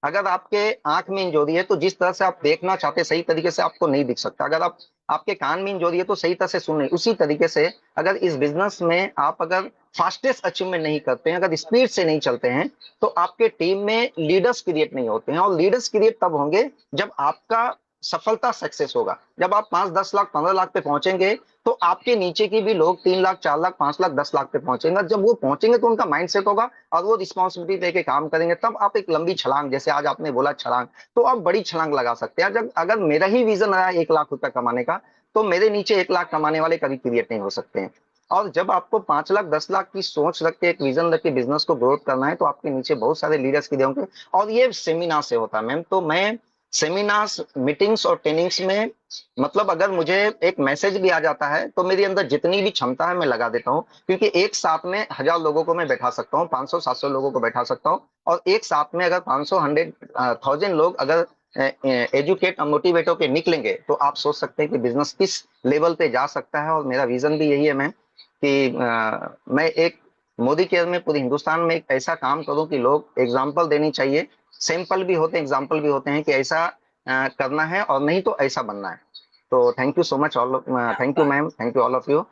अगर आपके आंख में इंजरी है तो जिस तरह से आप देखना चाहते हैं सही तरीके से आपको नहीं दिख सकता। अगर आपके कान में इंजरी है तो सही तरह से सुन नहीं। उसी तरीके से अगर इस बिजनेस में आप अगर फास्टेस्ट अचीवमेंट नहीं करते हैं, अगर स्पीड से नहीं चलते हैं, तो आपके टीम में लीडर्स क्रिएट नहीं होते हैं। और लीडर्स क्रिएट तब होंगे जब आपका सफलता सक्सेस होगा। जब आप 5-10 लाख 15 लाख पे पहुंचेंगे तो आपके नीचे की भी लोग 3 लाख 4 लाख 5 लाख 10 लाख पे पहुंचेंगे। जब वो पहुंचेंगे तो उनका माइंडसेट होगा और वो रिस्पॉन्सिबिलिटी लेके काम करेंगे। तब आप एक लंबी छलांग, जैसे आज आपने बोला छलांग, तो आप बड़ी छलांग लगा सकते हैं। जब अगर मेरा ही विजन रहा 1 लाख रुपए कमाने का, तो मेरे नीचे 1 लाख कमाने वाले कभी क्रिएट नहीं हो सकते हैं। और जब आपको 5 लाख 10 लाख की सोच रख के एक विजन रख के बिजनेस को ग्रोथ करना है तो आपके नीचे बहुत सारे लीडर्स की होंगे। और ये सेमिनार से होता है मैम। तो मैं सेमिनार्स, मीटिंग्स और ट्रेनिंग्स में, मतलब अगर मुझे एक मैसेज भी आ जाता है तो मेरे अंदर जितनी भी क्षमता है मैं लगा देता हूँ। क्योंकि एक साथ में 1000 लोगों को मैं बैठा सकता हूँ, 500-700 लोगों को बैठा सकता हूँ। और एक साथ में अगर 500, 100,000 लोग अगर एजुकेट और मोटिवेट होकर निकलेंगे तो आप सोच सकते हैं कि बिजनेस किस लेवल पे जा सकता है। और मेरा विजन भी यही है मैम कि मैं एक मोदी केयर में पूरे हिंदुस्तान में एक ऐसा काम करूं कि लोग एग्जाम्पल देनी चाहिए। सैंपल भी होते हैं, एग्जाम्पल भी होते हैं कि ऐसा करना है और नहीं तो ऐसा बनना है। तो thank you so much all, thank you ma'am, thank you all of you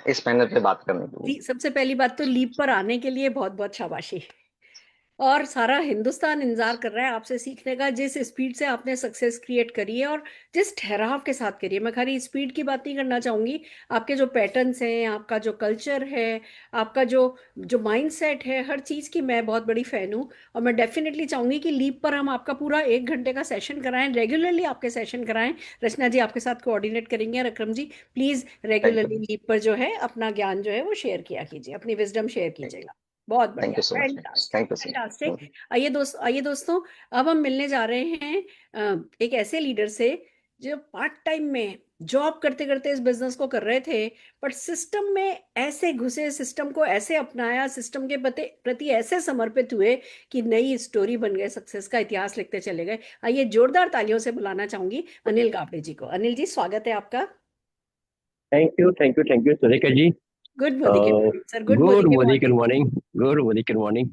इस पैनल पे बात करने के लिए। सबसे पहली बात तो लीप पर आने के लिए बहुत बहुत शाबाशी। और सारा हिंदुस्तान इंतजार कर रहा है आपसे सीखने का, जिस स्पीड से आपने सक्सेस क्रिएट करी है और जिस ठहराव के साथ करी है। मैं खाली स्पीड की बात नहीं करना चाहूंगी, आपके जो पैटर्न्स हैं, आपका जो कल्चर है, आपका जो जो माइंडसेट है, हर चीज की मैं बहुत बड़ी फैन हूँ। और मैं डेफिनेटली चाहूंगी कि लीप पर हम आपका पूरा 1 घंटे का सेशन कराएं, रेगुलरली आपके सेशन कराएं। रचना जी आपके साथ कोऑर्डिनेट करेंगे। और अक्रम जी प्लीज रेगुलरली लीप पर जो है अपना ज्ञान जो है वो शेयर किया कीजिए, अपनी विजडम शेयर कीजिएगा। बहुत थैंक बढ़िया, you so much, thank you so fantastic. Much. आइए दोस्तों, अब हम मिलने जा रहे हैं एक ऐसे लीडर से जो पार्ट टाइम में जॉब करते करते इस बिजनेस को कर रहे थे, पर सिस्टम में ऐसे घुसे, सिस्टम को ऐसे अपनाया, सिस्टम के प्रति ऐसे समर्पित हुए कि नई स्टोरी बन गए, सक्सेस का इतिहास लिखते चले गए। आइए जोरदार तालियों से बुलाना चाहूंगी अनिल गावड़े जी को। अनिल जी स्वागत है आपका। Thank you Surekha ji. Good morning sir, good good morning. Morning, good morning.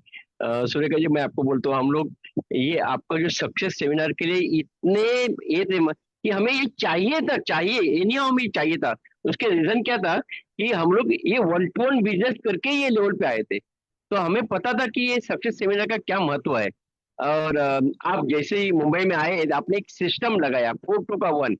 Surekha ji, मैं आपको बोलता हूँ, हम लोग ये आपका जो सक्सेस सेमिनार के लिए इतने ये थे कि हमें ये चाहिए नहीं, हमें चाहिए था। उसके रीजन क्या था कि हम लोग ये 1-to-1 बिजनेस करके ये लेवल पे आए थे। तो हमें पता था कि ये सक्सेस सेमिनार का क्या महत्व है। और आप जैसे ही मुंबई में आए, आपने एक सिस्टम लगाया 4-to-1।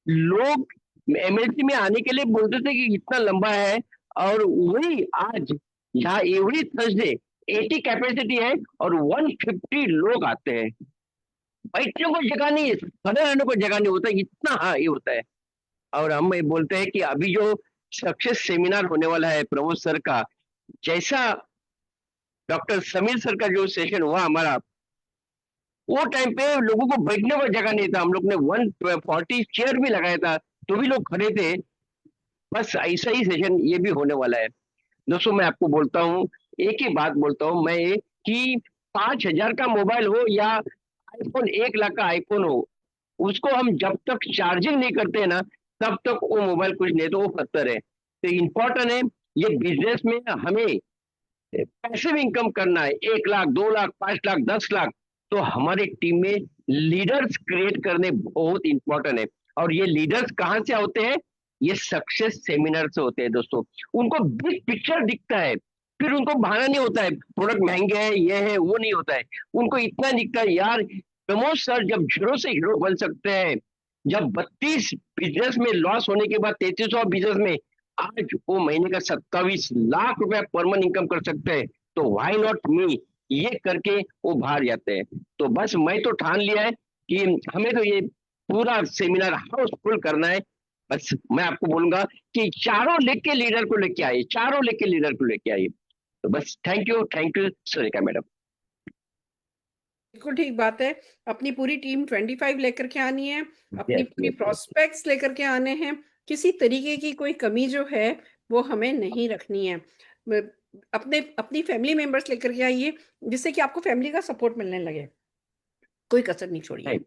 लोग एमएलसी में आने के लिए बोलते थे कि इतना लंबा है, और वही आज यहाँ एवरी थर्सडे 80 कैपेसिटी है और 150 लोग आते हैं। बैठने को जगह नहीं, खड़े रहने को जगह नहीं होता, इतना हाँ ये होता है। और हम ये बोलते हैं कि अभी जो सक्सेस सेमिनार होने वाला है प्रमोद सर का, जैसा डॉक्टर समीर सर का जो सेशन हुआ हमारा, वो टाइम पे लोगों को बैठने को जगह नहीं था। हम लोग ने 140 चेयर भी लगाया था तो भी लोग खड़े थे। बस ऐसा ही सेशन ये भी होने वाला है। दोस्तों, मैं आपको बोलता हूँ, एक ही बात बोलता हूँ मैं, कि 5,000 का मोबाइल हो या आईफोन 1 लाख का आईफोन हो, उसको हम जब तक चार्जिंग नहीं करते हैं ना, तब तक वो मोबाइल कुछ नहीं, तो वो पत्थर है। तो इम्पोर्टेंट है ये बिजनेस में हमें पैसिव इनकम करना है। 1 लाख 2 लाख 5 लाख 10 लाख, तो हमारे टीम में लीडर्स क्रिएट करने बहुत इंपॉर्टेंट है। और ये लीडर्स कहाँ से होते हैं? ये सक्सेस सेमिनार से होते हैं दोस्तों। उनको बिग पिक्चर दिखता है, फिर उनको बहाना नहीं होता है प्रोडक्ट महंगे हैं, ये है वो नहीं होता है। उनको इतना दिखता है, यार प्रमोद सर जब 0 से हीरो बन सकते हैं, जब 32 बिजनेस में लॉस होने के बाद 3300 बिजनेस में आज वो महीने का 27 लाख रुपया पर मंथ इनकम कर सकते हैं, तो व्हाई नॉट मी, ये करके वो बाहर जाते हैं। तो बस मैं तो ठान लिया है कि हमें तो ये पूरा सेमिनार हाउसफुल करना है। बस मैं आपको बोलूंगा कि चारों लेके लीडर को लेके आइए, चारों लेके लीडर को लेके आइए। तो बस थैंक यू सुरेखा मैडम। बिल्कुल ठीक बात है। अपनी पूरी टीम 25 लेकर के आनी है, अपनी पूरी प्रोस्पेक्ट्स लेकर के आने हैं। किसी तरीके की कोई कमी जो है वो हमें नहीं रखनी है। अपने अपनी फैमिली मेंबर्स लेकर के आइए, जिससे कि आपको फैमिली का सपोर्ट मिलने लगे। कोई कसर नहीं छोड़िए। Right.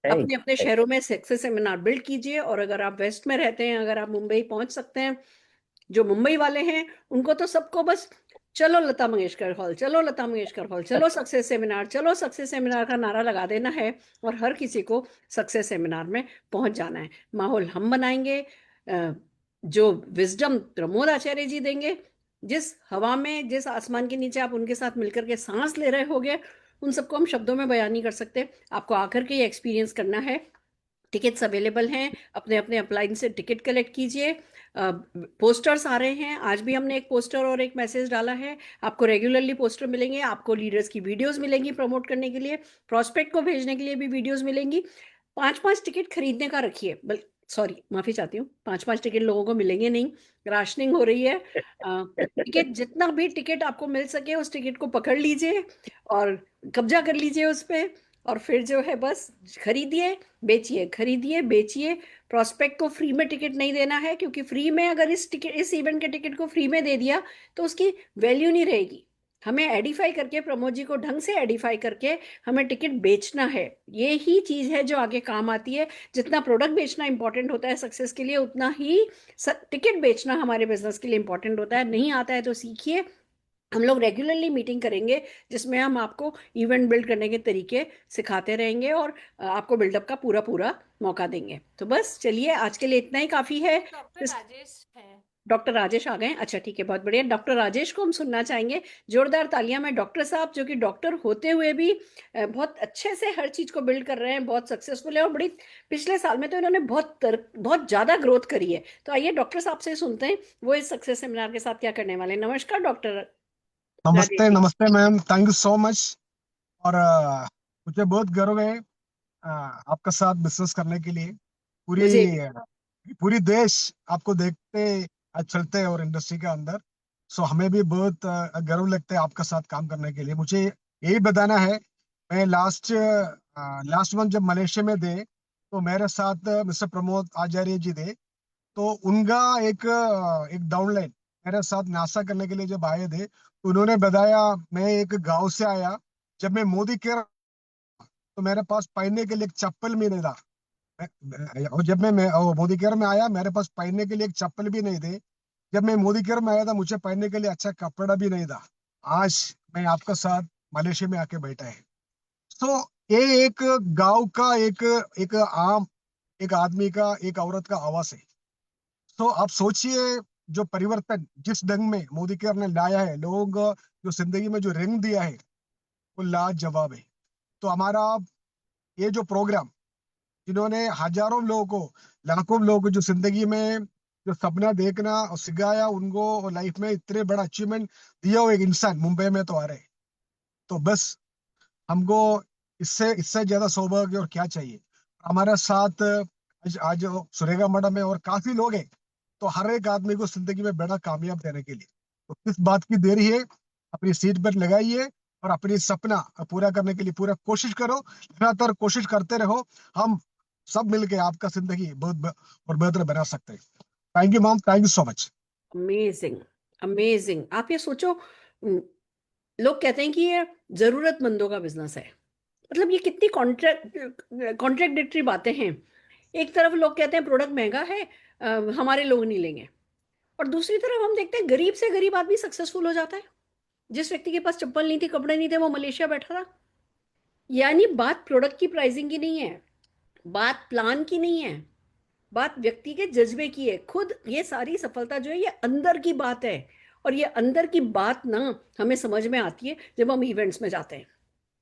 अपने अपने शहरों में सक्सेस सेमिनार बिल्ड कीजिए, और अगर आप वेस्ट में रहते हैं, अगर आप मुंबई पहुंच सकते हैं, जो मुंबई वाले हैं उनको तो सबको बस चलो लता मंगेशकर हॉल, चलो लता मंगेशकर हॉल, चलो सक्सेस सेमिनार, चलो सक्सेस सेमिनार का नारा लगा देना है, और हर किसी को सक्सेस सेमिनार में पहुंच जाना है। माहौल हम बनाएंगे, जो विजडम प्रमोद आचार्य जी देंगे, जिस हवा में, जिस आसमान के नीचे आप उनके साथ मिलकर के सांस ले रहे होगे, उन सबको हम शब्दों में बयान नहीं कर सकते। आपको आकर के ये एक्सपीरियंस करना है। टिकट्स अवेलेबल हैं, अपने अपने अपलाइन से टिकट कलेक्ट कीजिए। पोस्टर्स आ रहे हैं, आज भी हमने एक पोस्टर और एक मैसेज डाला है। आपको रेगुलरली पोस्टर मिलेंगे, आपको लीडर्स की वीडियोस मिलेंगी प्रमोट करने के लिए, प्रोस्पेक्ट को भेजने के लिए भी वीडियोस मिलेंगी। 5-5 टिकट खरीदने का रखिए, सॉरी माफी चाहती हूँ, 5-5 टिकट लोगों को मिलेंगे नहीं, राशनिंग हो रही है। टिकट, जितना भी टिकट आपको मिल सके उस टिकट को पकड़ लीजिए और कब्जा कर लीजिए उस पर, और फिर जो है बस खरीदिए बेचिए, खरीदिए बेचिए। प्रोस्पेक्ट को फ्री में टिकट नहीं देना है, क्योंकि फ्री में अगर इस इवेंट के टिकट को फ्री में दे दिया तो उसकी वैल्यू नहीं रहेगी। हमें एडिफाई करके, प्रमोद जी को ढंग से एडिफाई करके हमें टिकट बेचना है। ये ही चीज है जो आगे काम आती है। जितना प्रोडक्ट बेचना इंपॉर्टेंट होता है सक्सेस के लिए, उतना ही टिकट बेचना हमारे बिजनेस के लिए इंपॉर्टेंट होता है। नहीं आता है तो सीखिए। हम लोग रेगुलरली मीटिंग करेंगे, जिसमें हम आपको इवेंट बिल्ड करने के तरीके सिखाते रहेंगे, और आपको बिल्डअप का पूरा पूरा मौका देंगे। तो बस चलिए, आज के लिए इतना ही काफी है। डॉक्टर राजेश है। डॉक्टर राजेश आ गए? अच्छा ठीक है, बहुत बढ़िया। डॉक्टर राजेश को हम सुनना चाहेंगे। जोरदार तालियां। में डॉक्टर साहब, जो कि डॉक्टर होते हुए भी बहुत अच्छे से हर चीज को बिल्ड कर रहे हैं, बहुत सक्सेसफुल है, और बड़ी पिछले साल में तो इन्होंने बहुत ज्यादा ग्रोथ करी है। तो आइए डॉक्टर साहब से सुनते हैं वो इस सक्सेस सेमिनार के साथ क्या करने वाले हैं। नमस्कार डॉक्टर राजेश नमस्ते जी। नमस्ते ma'am, thank you so much. और मुझे बहुत गर्व है आपका साथ बिजनेस करने के लिए। पूरी मुझे पूरी देश आपको देखते चलते हैं और इंडस्ट्री के अंदर। सो हमें भी बहुत गर्व लगता है आपका साथ काम करने के लिए। मुझे यही बताना है, मैं लास्ट मंथ जब मलेशिया में थे तो मेरे साथ मिस्टर प्रमोद आचार्य जी थे। तो उनका एक डाउनलाइन मेरे साथ नाश्ता करने के लिए जब आए थे, तो उन्होंने बताया, मैं एक गांव से आया, जब मैं मोदी केयर तो मेरे पास पहनने के लिए एक चप्पल भी नहीं था। और जब मैं मोदी केयर में आया, मेरे पास पहनने के लिए एक चप्पल भी नहीं थे। जब मैं मोदी केयर में आया था, मुझे पहनने के लिए अच्छा कपड़ा भी नहीं था। आज मैं आपका साथ मलेशिया में आके बैठा है। तो ये एक गांव का एक आम एक आदमी का, एक औरत का आवाज है। तो आप सोचिए, जो परिवर्तन जिस ढंग में मोदी केयर ने लाया है, लोगों को जो जिंदगी में जो रंग दिया है, वो लाजवाब है। तो हमारा ये जो प्रोग्राम, जिन्होंने हजारों लोगों को, लाखों लोगों को जो जिंदगी में जो सपना देखना और सिखाया उनको, लाइफ में इतने बड़ा अचीवमेंट दिया हुआ एक इंसान मुंबई में तो आ रहे हैं। तो बस हमको इससे इससे ज्यादा सौभाग्य और क्या चाहिए। हमारे साथ आज सुरेखा मैडम है और काफी लोग हैं। तो हर एक आदमी को जिंदगी में बड़ा कामयाब देने के लिए, तो किस बात की देरी है, अपनी सीट बेल्ट लगाइए और अपनी सपना पूरा करने के लिए पूरा कोशिश करो, लगातार कोशिश करते रहो। हम सब मिलके आपका जिंदगी बहुत और बेहतर बना सकते हैं। Thank you ma'am, thank you so much. Amazing, amazing. आप ये सोचो, लोग कहते हैं कि ये जरूरतमंदों का बिजनेस है। मतलब ये कितनी कॉन्ट्रैक्टिटरी बातें हैं। एक तरफ लोग कहते हैं प्रोडक्ट महंगा है, हमारे लोग नहीं लेंगे, और दूसरी तरफ हम देखते हैं गरीब से गरीब आदमी सक्सेसफुल हो जाता है। जिस व्यक्ति के पास चप्पल नहीं थी, कपड़े नहीं थे, वो मलेशिया बैठा था। यानी बात प्रोडक्ट की प्राइसिंग की नहीं है, बात प्लान की नहीं है, बात व्यक्ति के जज्बे की है। खुद ये सारी सफलता जो है, ये अंदर की बात है। और ये अंदर की बात ना हमें समझ में आती है जब हम इवेंट्स में जाते हैं।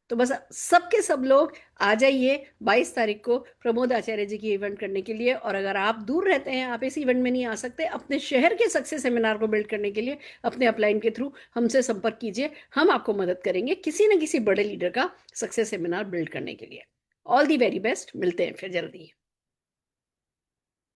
तो बस सबके सब लोग आ जाइए 22 तारीख को प्रमोद आचार्य जी की इवेंट करने के लिए। और अगर आप दूर रहते हैं, आप इस इवेंट में नहीं आ सकते, अपने शहर के सक्सेस सेमिनार को बिल्ड करने के लिए अपने अपलाइन के थ्रू हमसे संपर्क कीजिए। हम आपको मदद करेंगे किसी न किसी बड़े लीडर का सक्सेस सेमिनार बिल्ड करने के लिए। All the very best. मिलते हैं फिर जल्दी।